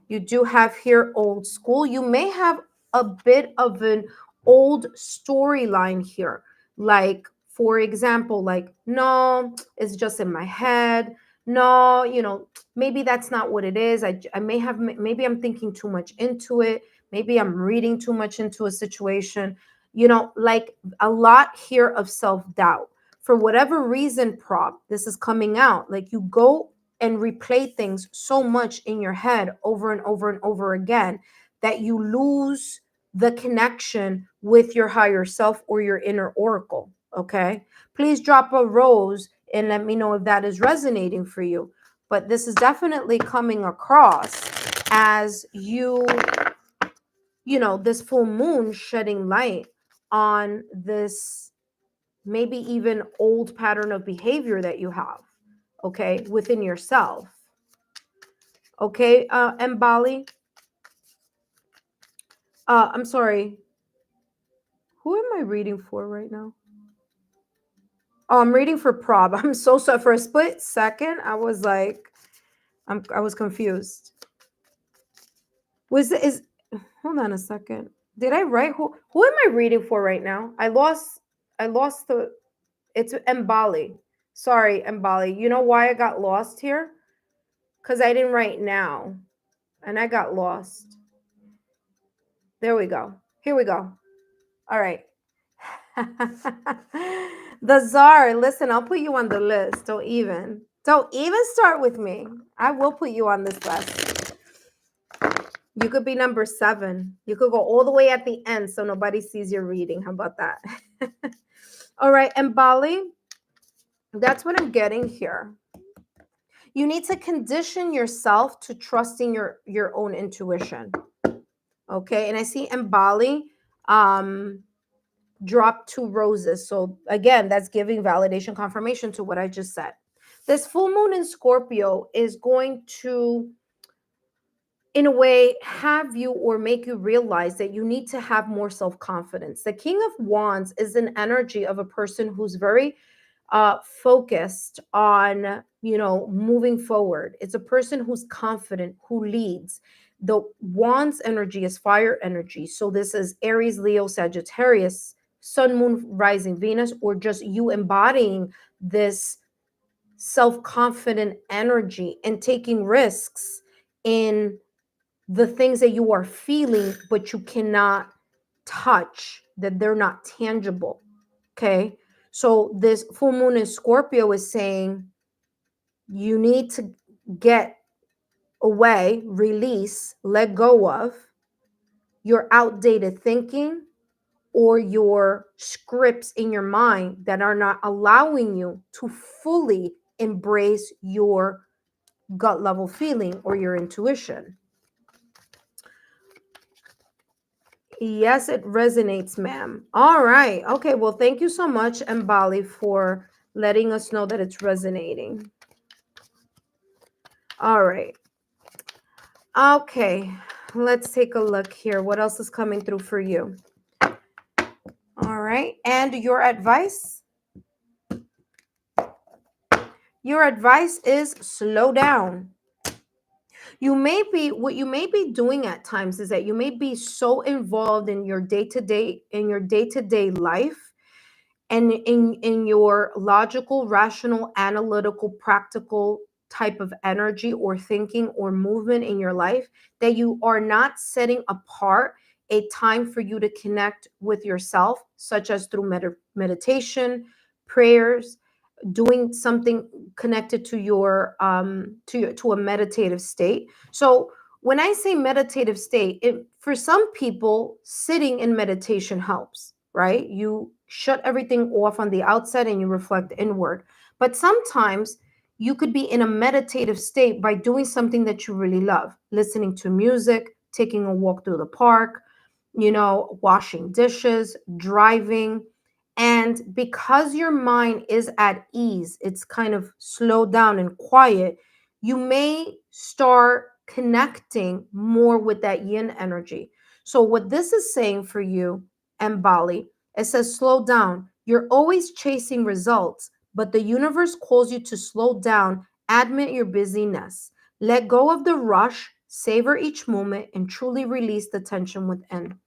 You do have here old school. You may have a bit of an old storyline here. Like, for example, like, no, it's just in my head. No, maybe that's not what it is. Maybe I'm thinking too much into it. Maybe I'm reading too much into a situation. Like a lot here of self-doubt. For whatever reason, prop, this is coming out. Like you go and replay things so much in your head over and over and over again that you lose the connection with your higher self or your inner oracle. Okay. Please drop a rose and let me know if that is resonating for you. But this is definitely coming across as this full moon shedding light on this maybe even old pattern of behavior that you have, okay, within yourself. Okay, Mbali. I'm sorry. Who am I reading for right now? Oh, I'm reading for Prob. I'm so sorry. For a split second, I was like, I was confused. Hold on a second. Did I write who am I reading for right now? I lost it's Mbali. Sorry, Mbali. You know why I got lost here? Because I didn't write now. And I got lost. There we go. Here we go. All right. The Czar, listen, I'll put you on the list. Don't even start with me. I will put you on this list. You could be number 7. You could go all the way at the end so nobody sees your reading. How about that? All right, and Bali, that's what I'm getting here. You need to condition yourself to trusting your own intuition. Okay, and I see Mbali drop 2 roses. So again, that's giving validation confirmation to what I just said. This full moon in Scorpio is going to, in a way, have you or make you realize that you need to have more self-confidence. The King of Wands is an energy of a person who's very focused on, moving forward. It's a person who's confident, who leads. The Wands energy is fire energy. So this is Aries, Leo, Sagittarius, Sun, Moon, Rising, Venus, or just you embodying this self-confident energy and taking risks in the things that you are feeling, but you cannot touch, that they're not tangible. Okay. So this full moon in Scorpio is saying you need to get away, release, let go of your outdated thinking or your scripts in your mind that are not allowing you to fully embrace your gut level feeling or your intuition. Yes, it resonates, ma'am. All right. Okay. Well, thank you so much, Mbali, for letting us know that it's resonating. All right. Okay. Let's take a look here. What else is coming through for you? All right. And your advice? Your advice is slow down. What you may be doing at times is that you may be so involved in your day-to-day life and in your logical, rational, analytical, practical type of energy or thinking or movement in your life that you are not setting apart a time for you to connect with yourself, such as through meditation, prayers, doing something connected to your to a meditative state. So when I say meditative state, for some people sitting in meditation helps, right? You shut everything off on the outside and you reflect inward. But sometimes you could be in a meditative state by doing something that you really love, listening to music, taking a walk through the park, washing dishes, driving. And because your mind is at ease, it's kind of slowed down and quiet, you may start connecting more with that yin energy. So, what this is saying for you, and Bali, it says slow down. You're always chasing results, but the universe calls you to slow down, admit your busyness, let go of the rush, savor each moment, and truly release the tension within.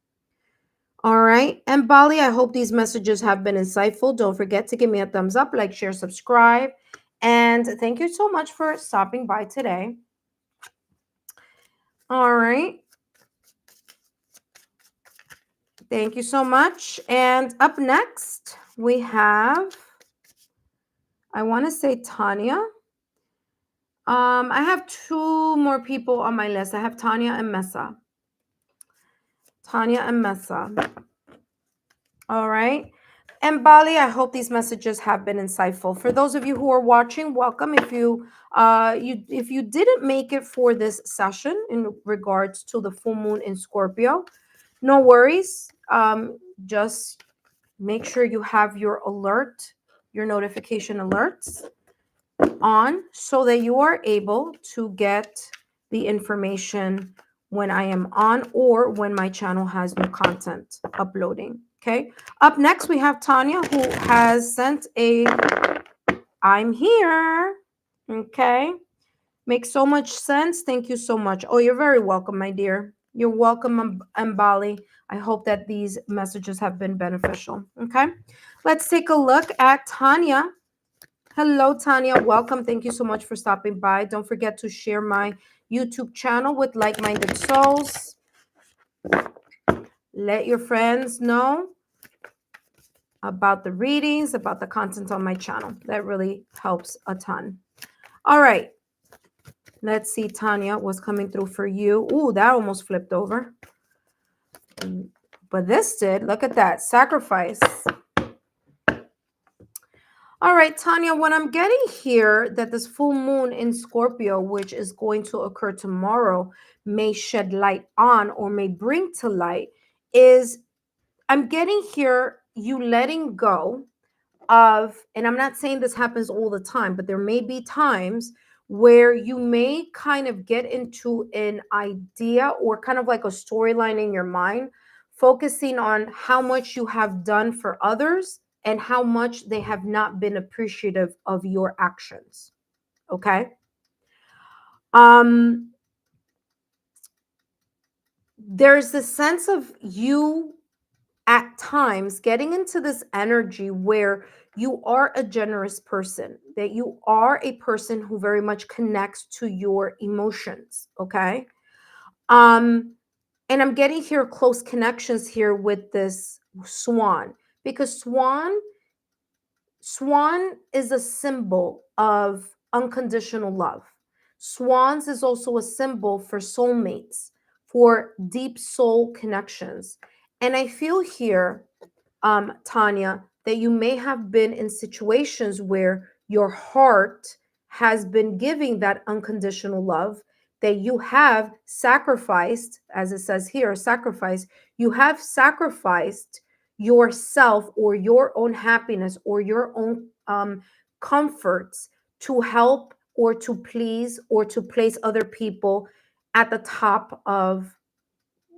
All right. And Bali, I hope these messages have been insightful. Don't forget to give me a thumbs up, like, share, subscribe. And thank you so much for stopping by today. All right. Thank you so much. And up next, we have, I want to say Tanya. I have 2 more people on my list. I have Tanya and Mesa. Tanya and Mesa. All right. And Bali, I hope these messages have been insightful. For those of you who are watching, welcome. If you didn't make it for this session in regards to the full moon in Scorpio, no worries. Just make sure you have your notification alerts on so that you are able to get the information when I am on or when my channel has new content uploading. Okay. Up next, we have Tanya, who has sent I'm here. Okay. Makes so much sense. Thank you so much. Oh, you're very welcome, my dear. You're welcome, Mbali. I hope that these messages have been beneficial. Okay. Let's take a look at Tanya. Hello, Tanya. Welcome. Thank you so much for stopping by. Don't forget to share my YouTube channel with like-minded souls. Let your friends know about the readings, about the content on my channel. That really helps a ton. All right. Let's see, Tanya, what's coming through for you. Ooh, that almost flipped over. But this did. Look at that. Sacrifice. All right, Tanya, what I'm getting here that this full moon in Scorpio, which is going to occur tomorrow, may shed light on or may bring to light is I'm getting here you letting go of, and I'm not saying this happens all the time, but there may be times where you may kind of get into an idea or kind of like a storyline in your mind, focusing on how much you have done for others and how much they have not been appreciative of your actions. Okay. Um, there's this sense of you at times getting into this energy where you are a generous person, that you are a person who very much connects to your emotions. Okay. Um, and I'm getting here close connections here with this swan because swan is a symbol of unconditional love. Swans is also a symbol for soulmates, for deep soul connections. And I feel here, Tanya, that you may have been in situations where your heart has been giving that unconditional love, that you have sacrificed, as it says here, sacrifice, you have sacrificed yourself or your own happiness or your own comforts to help or to please or to place other people at the top of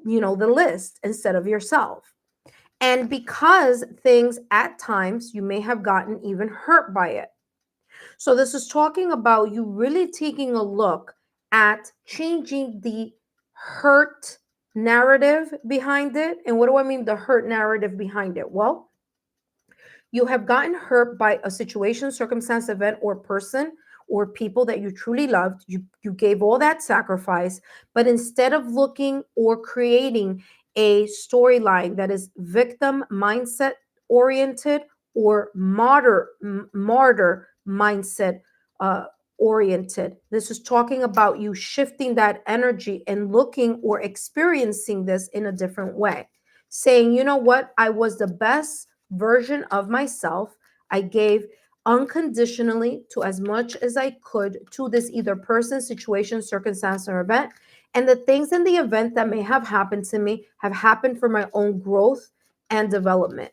the list instead of yourself. And because things at times you may have gotten even hurt by it. So, this is talking about you really taking a look at changing the hurt narrative behind it. And what do I mean, the hurt narrative behind it? Well, you have gotten hurt by a situation, circumstance, event, or person or people that you truly loved. You gave all that sacrifice, but instead of looking or creating a storyline that is victim mindset oriented or martyr mindset oriented, this is talking about you shifting that energy and looking or experiencing this in a different way, saying, you know what, I was the best version of myself. I gave unconditionally to as much as I could to this either person, situation, circumstance, or event. And the things in the event that may have happened to me have happened for my own growth and development.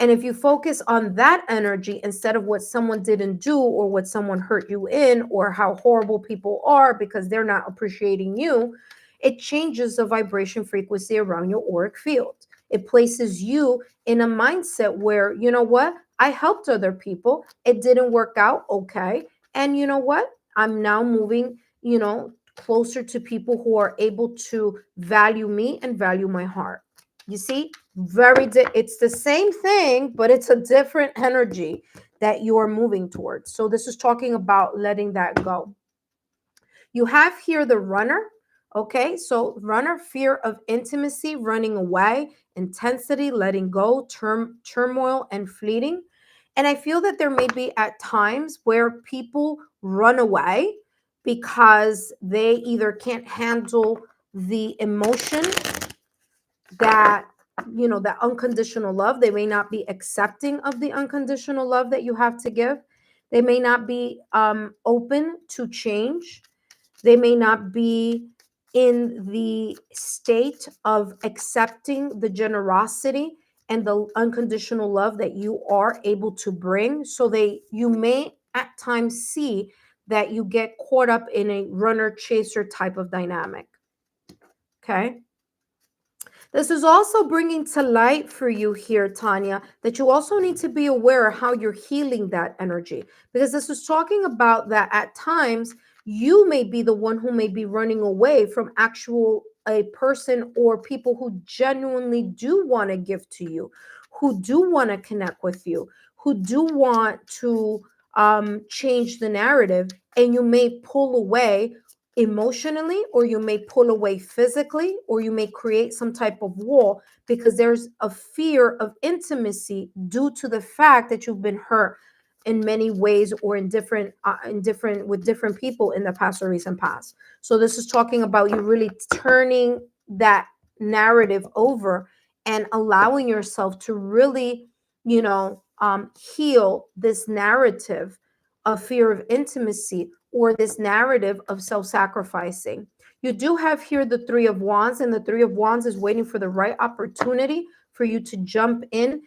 And if you focus on that energy instead of what someone didn't do or what someone hurt you in or how horrible people are because they're not appreciating you, it changes the vibration frequency around your auric field. It places you in a mindset where, you know what, I helped other people. It didn't work out. Okay. And you know what? I'm now moving, closer to people who are able to value me and value my heart. You see, it's the same thing, but it's a different energy that you are moving towards. So this is talking about letting that go. You have here the runner. Okay, so runner, fear of intimacy, running away, intensity, letting go, turmoil, and fleeting. And I feel that there may be at times where people run away because they either can't handle the emotion that that unconditional love. They may not be accepting of the unconditional love that you have to give. They may not be open to change. They may not be in the state of accepting the generosity and the unconditional love that you are able to bring. So you may at times see that you get caught up in a runner chaser type of dynamic. Okay. This is also bringing to light for you here, Tanya, that you also need to be aware of how you're healing that energy. Because this is talking about that at times you may be the one who may be running away from a person or people who genuinely do want to give to you, who do want to connect with you, who do want to change the narrative, and you may pull away emotionally, or you may pull away physically, or you may create some type of wall because there's a fear of intimacy due to the fact that you've been hurt in many ways or in different with different people in the past or recent past. So this is talking about you really turning that narrative over and allowing yourself to really, heal this narrative of fear of intimacy or this narrative of self-sacrificing. You do have here the Three of Wands, and the Three of Wands is waiting for the right opportunity for you to jump in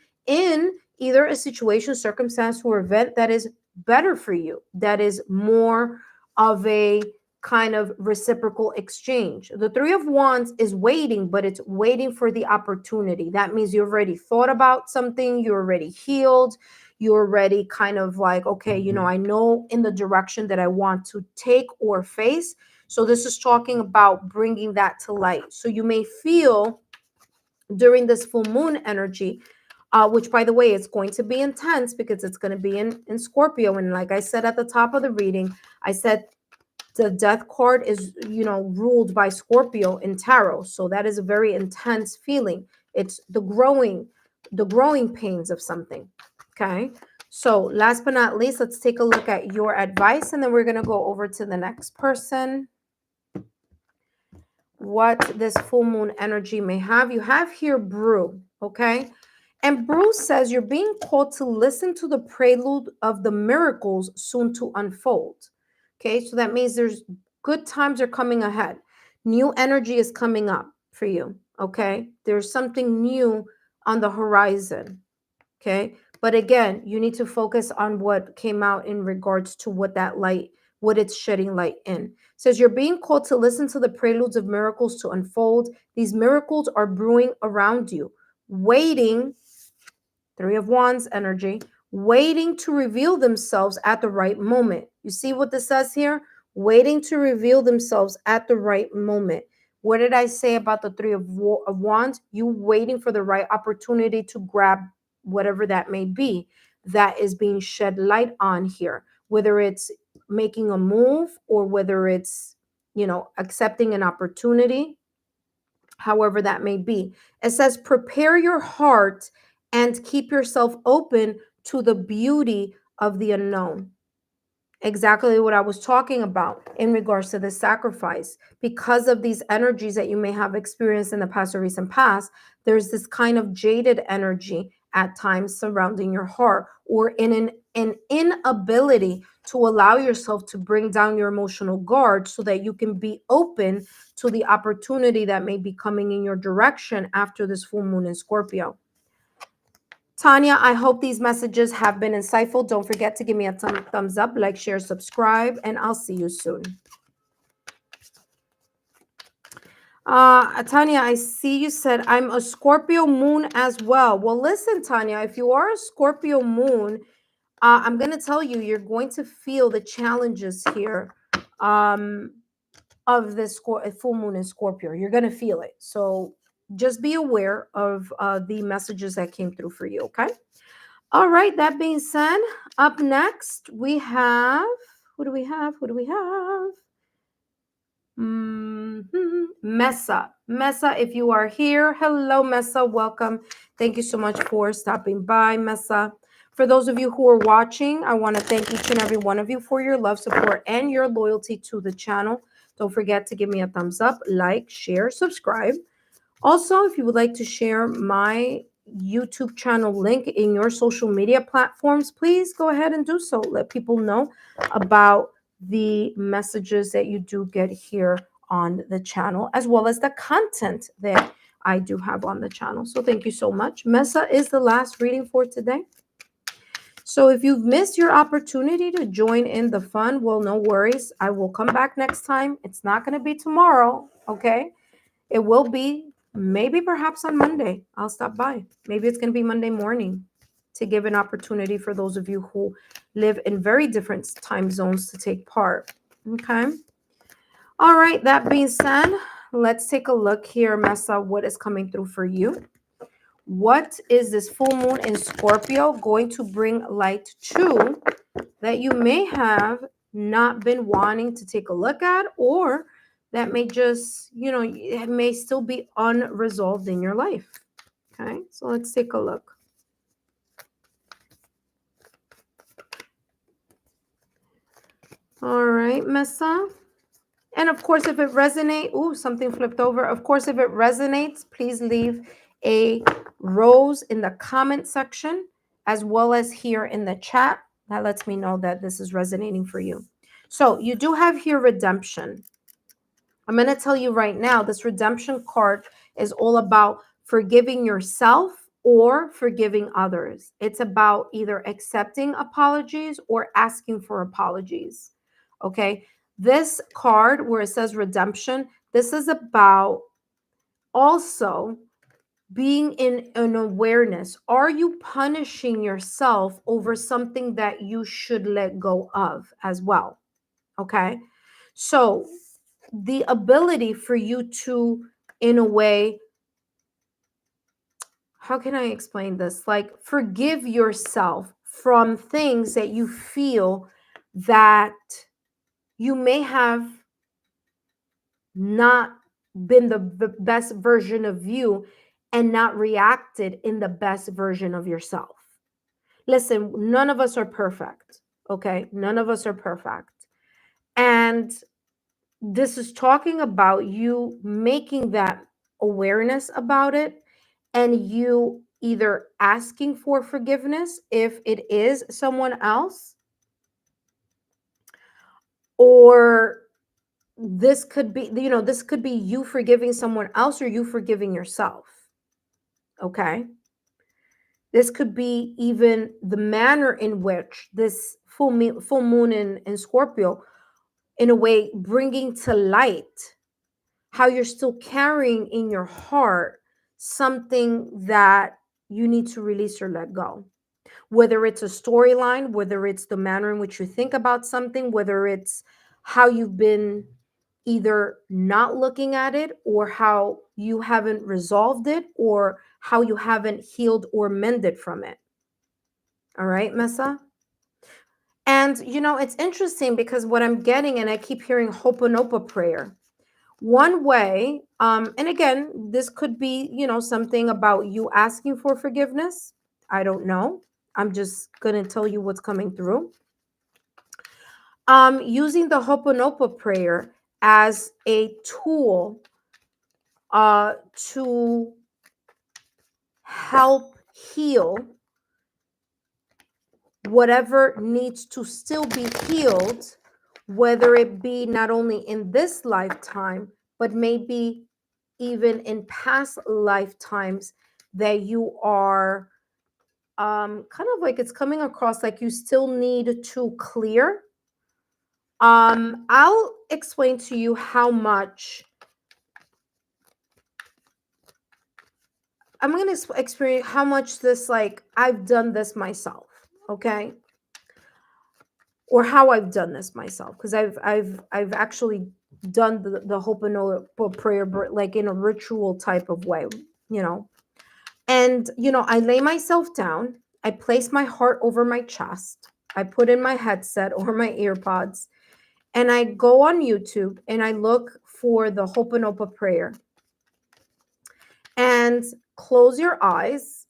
either a situation, circumstance, or event that is better for you, that is more of a kind of reciprocal exchange. The Three of Wands is waiting, but it's waiting for the opportunity. That means you already thought about something, you're already healed, you're already kind of like, okay, I know in the direction that I want to take or face. So this is talking about bringing that to light. So you may feel during this full moon energy, which by the way, it's going to be intense because it's going to be in Scorpio. And like I said at the top of the reading, I said the death card is, ruled by Scorpio in tarot. So that is a very intense feeling. It's the growing pains of something. Okay. So last but not least, let's take a look at your advice, and then we're going to go over to the next person. What this full moon energy may have. You have here Brew, okay? And Brew says you're being called to listen to the prelude of the miracles soon to unfold. Okay, so that means there's good times are coming ahead. New energy is coming up for you, okay? There's something new on the horizon, okay? But again, you need to focus on what came out in regards to what it's shedding light in. It says you're being called to listen to the preludes of miracles to unfold. These miracles are brewing around you, waiting, Three of Wands energy, waiting to reveal themselves at the right moment. You see what this says here? Waiting to reveal themselves at the right moment. What did I say about the Three of Wands? You waiting for the right opportunity to grab whatever that may be that is being shed light on here, whether it's making a move or whether it's, accepting an opportunity, however that may be. It says, prepare your heart and keep yourself open to the beauty of the unknown. Exactly what I was talking about in regards to the sacrifice. Because of these energies that you may have experienced in the past or recent past, there's this kind of jaded energy at times surrounding your heart, or in an inability to allow yourself to bring down your emotional guard so that you can be open to the opportunity that may be coming in your direction after this full moon in Scorpio. Tanya, I hope these messages have been insightful. Don't forget to give me a thumbs up, like, share, subscribe, and I'll see you soon. Tanya, I see you said I'm a Scorpio moon as well. Well, listen, Tanya, if you are a Scorpio moon, I'm going to tell you, you're going to feel the challenges here of this full moon in Scorpio. You're going to feel it. So just be aware of the messages that came through for you, okay? All right, that being said, up next we have, who do we have? Mesa. Mesa, if you are here, hello, Mesa, welcome. Thank you so much for stopping by, Mesa. For those of you who are watching, I want to thank each and every one of you for your love, support, and your loyalty to the channel. Don't forget to give me a thumbs up, like, share, subscribe. Also, if you would like to share my YouTube channel link in your social media platforms, please go ahead and do so. Let people know about the messages that you do get here on the channel, as well as the content that I do have on the channel. So thank you so much. Mesa is the last reading for today. So if you've missed your opportunity to join in the fun, well, no worries. I will come back next time. It's not going to be tomorrow, okay? It will be maybe perhaps on Monday. I'll stop by. Maybe it's going to be Monday morning to give an opportunity for those of you who live in very different time zones to take part. Okay. All right. That being said, let's take a look here, Mesa, what is coming through for you. What is this full moon in Scorpio going to bring light to that you may have not been wanting to take a look at, or that may just, it may still be unresolved in your life? Okay, so let's take a look. All right, Messa. And of course, if it resonates, ooh, something flipped over. Of course, if it resonates, please leave a rose in the comment section as well as here in the chat. That lets me know that this is resonating for you. So you do have here redemption. I'm going to tell you right now, this redemption card is all about forgiving yourself or forgiving others. It's about either accepting apologies or asking for apologies. Okay. This card where it says redemption, this is about also being in an awareness. Are you punishing yourself over something that you should let go of as well? Okay. So the ability for you to, in a way, how can I explain this? Like, forgive yourself from things that you feel that you may have not been the best version of you and not reacted in the best version of yourself. Listen, none of us are perfect. Okay. None of us are perfect. And this is talking about you making that awareness about it and you either asking for forgiveness if it is someone else, or this could be, this could be you forgiving someone else or you forgiving yourself. Okay. This could be even the manner in which this full moon in Scorpio, in a way, bringing to light how you're still carrying in your heart something that you need to release or let go. Whether it's a storyline, whether it's the manner in which you think about something, whether it's how you've been either not looking at it or how you haven't resolved it or how you haven't healed or mended from it. All right, Messa? And it's interesting because what I'm getting, and I keep hearing Ho'oponopono prayer. One way, and again, this could be, something about you asking for forgiveness. I don't know. I'm just going to tell you what's coming through. Using the Ho'oponopono prayer as a tool to help heal whatever needs to still be healed, whether it be not only in this lifetime, but maybe even in past lifetimes that you are kind of like, it's coming across like you still need to clear. I'll explain to you how much I'm going to experience, how much this, like, I've done this myself. Okay. Or how I've done this myself, because I've actually done the Ho'oponopono prayer, like in a ritual type of way, you know. And I lay myself down, I place my heart over my chest, I put in my headset or my earpods, and I go on YouTube and I look for the Ho'oponopono prayer, and close your eyes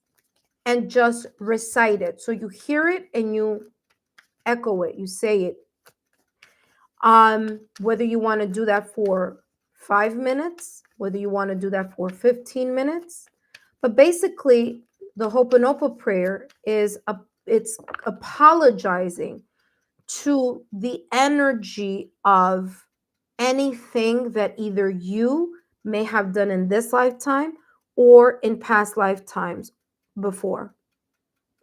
and just recite it. So you hear it and you echo it, you say it. Whether you want to do that for 5 minutes, whether you want to do that for 15 minutes. But basically, the Ho'oponopono prayer is it's apologizing to the energy of anything that either you may have done in this lifetime or in past lifetimes before.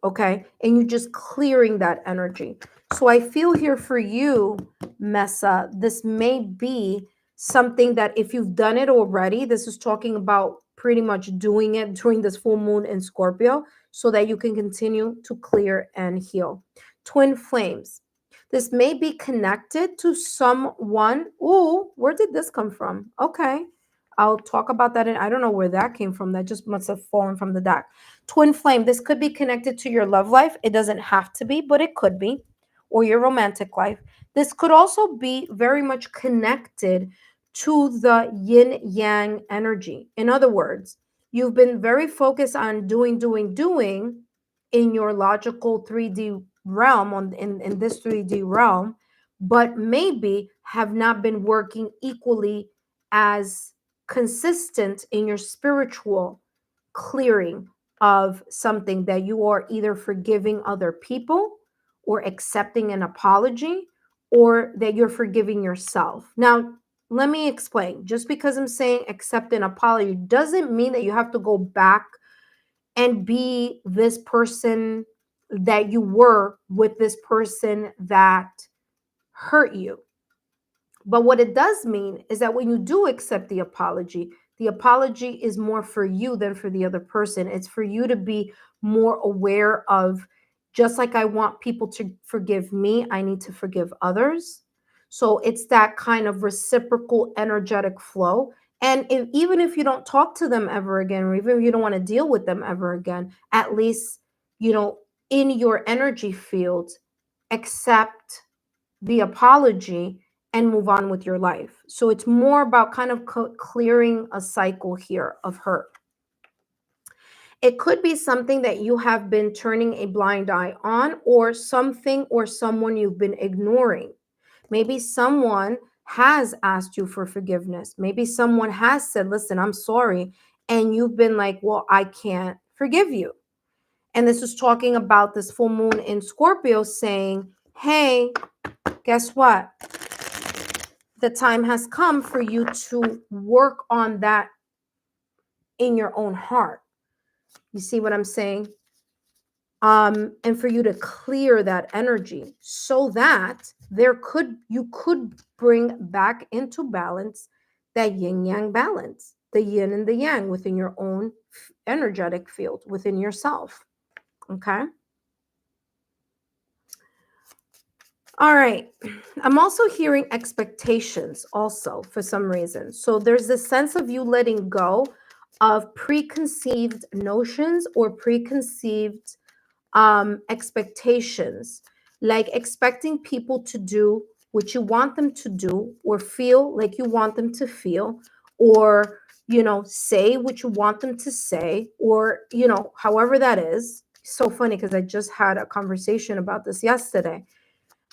Okay. And you just clearing that energy. So I feel here for you, Messa, this may be something that if you've done it already, this is talking about pretty much doing it during this full moon in Scorpio so that you can continue to clear and heal. Twin flames. This may be connected to someone. Oh, where did this come from? Okay. I'll talk about that. I don't know where that came from. That just must have fallen from the deck. Twin flame. This could be connected to your love life. It doesn't have to be, but it could be. Or your romantic life. This could also be very much connected to the yin yang energy. In other words, you've been very focused on doing in your logical 3D realm, in this 3D realm, but maybe have not been working equally as consistent in your spiritual clearing of something, that you are either forgiving other people or accepting an apology, or that you're forgiving yourself. Now, let me explain. Just because I'm saying accept an apology doesn't mean that you have to go back and be this person that you were with this person that hurt you. But what it does mean is that when you do accept the apology is more for you than for the other person. It's for you to be more aware of, just like I want people to forgive me, I need to forgive others. So it's that kind of reciprocal energetic flow. And even if you don't talk to them ever again, or even if you don't want to deal with them ever again, at least, you know, in your energy field, accept the apology and move on with your life. So it's more about kind of clearing a cycle here of hurt. It could be something that you have been turning a blind eye on, or something or someone you've been ignoring. Maybe someone has asked you for forgiveness. Maybe someone has said, listen, I'm sorry. And you've been like, well, I can't forgive you. And this is talking about this full moon in Scorpio saying, hey, guess what? The time has come for you to work on that in your own heart. You see what I'm saying? And for you to clear that energy, so that you could bring back into balance that yin yang balance, the yin and the yang within your own energetic field, within yourself. Okay. All right. I'm also hearing expectations also for some reason. So there's this sense of you letting go of preconceived notions or preconceived expectations, like expecting people to do what you want them to do, or feel like you want them to feel, or, say what you want them to say, or, however that is. So funny because I just had a conversation about this yesterday.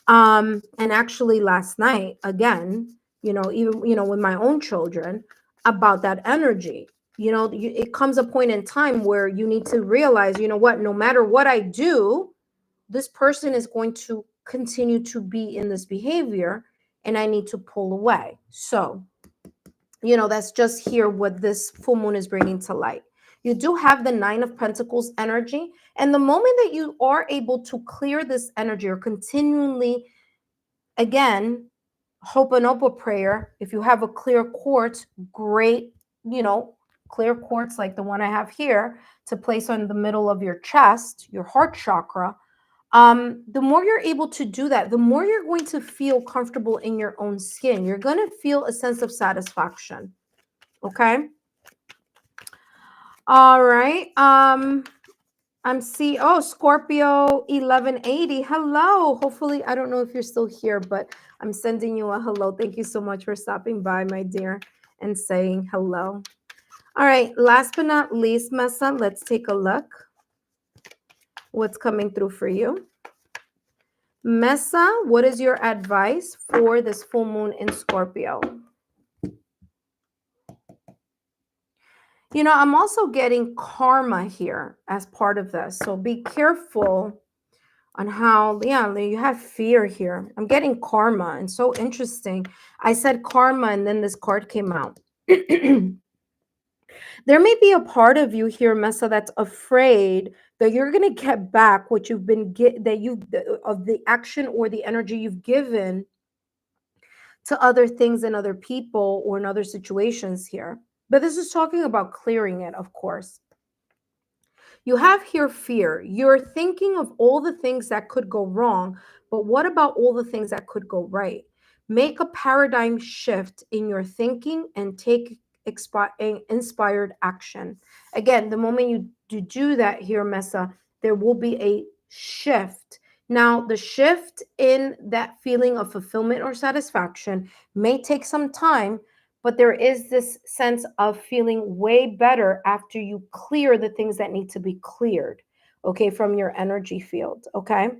And actually last night again, even, with my own children, about that energy. It comes a point in time where you need to realize, what, no matter what I do, this person is going to continue to be in this behavior, and I need to pull away. So, that's just here what this full moon is bringing to light. You do have the Nine of Pentacles energy. And the moment that you are able to clear this energy, or continually, again, Ho'oponopono prayer, if you have a clear quartz, great, clear quartz like the one I have here, to place on the middle of your chest, your heart chakra. The more you're able to do that, the more you're going to feel comfortable in your own skin. You're going to feel a sense of satisfaction. Okay. All right. Scorpio 1180. Hello. Hopefully, I don't know if you're still here, but I'm sending you a hello. Thank you so much for stopping by, my dear, and saying hello. All right. Last but not least, Mesa, let's take a look. What's coming through for you? Mesa, what is your advice for this full moon in Scorpio? I'm also getting karma here as part of this. So be careful on how, you have fear here. I'm getting karma, and so interesting. I said karma, and then this card came out. There may be a part of you here, Mesa, that's afraid that you're going to get back what you've been of the action or the energy you've given to other things and other people, or in other situations here. But this is talking about clearing it, of course. You have here fear. You're thinking of all the things that could go wrong, but what about all the things that could go right? Make a paradigm shift in your thinking and take inspired action. Again, the moment you do that here, Mesa, there will be a shift. Now, the shift in that feeling of fulfillment or satisfaction may take some time, but there is this sense of feeling way better after you clear the things that need to be cleared, okay, from your energy field, okay?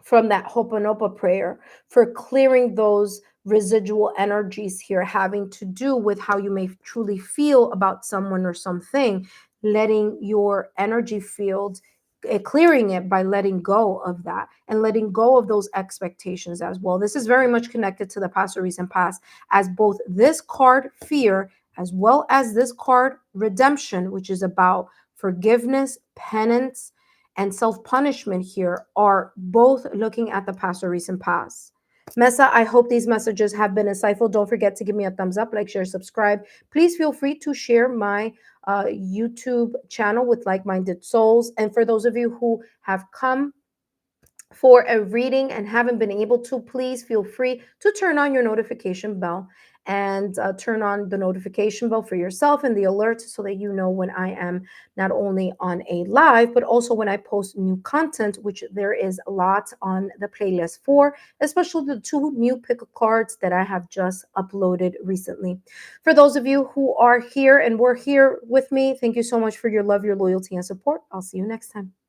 from that Ho'oponopono prayer, for clearing those residual energies here having to do with how you may truly feel about someone or something, letting your energy field, clearing it by letting go of that and letting go of those expectations as well. This is very much connected to the past or recent past, as both this card, fear, as well as this card, redemption, which is about forgiveness, penance, and self punishment here, are both looking at the past or recent past. Mesa, I hope these messages have been insightful. Don't forget to give me a thumbs up, like, share, subscribe. Please feel free to share my YouTube channel with like minded souls. And for those of you who have come for a reading and haven't been able to, please feel free to turn on your notification bell and turn on the notification bell for yourself and the alerts so that you know when I am not only on a live, but also when I post new content, which there is a lot on the playlist for, especially the two new pick cards that I have just uploaded recently. For those of you who are here and were here with me, thank you so much for your love, your loyalty, and support. I'll see you next time.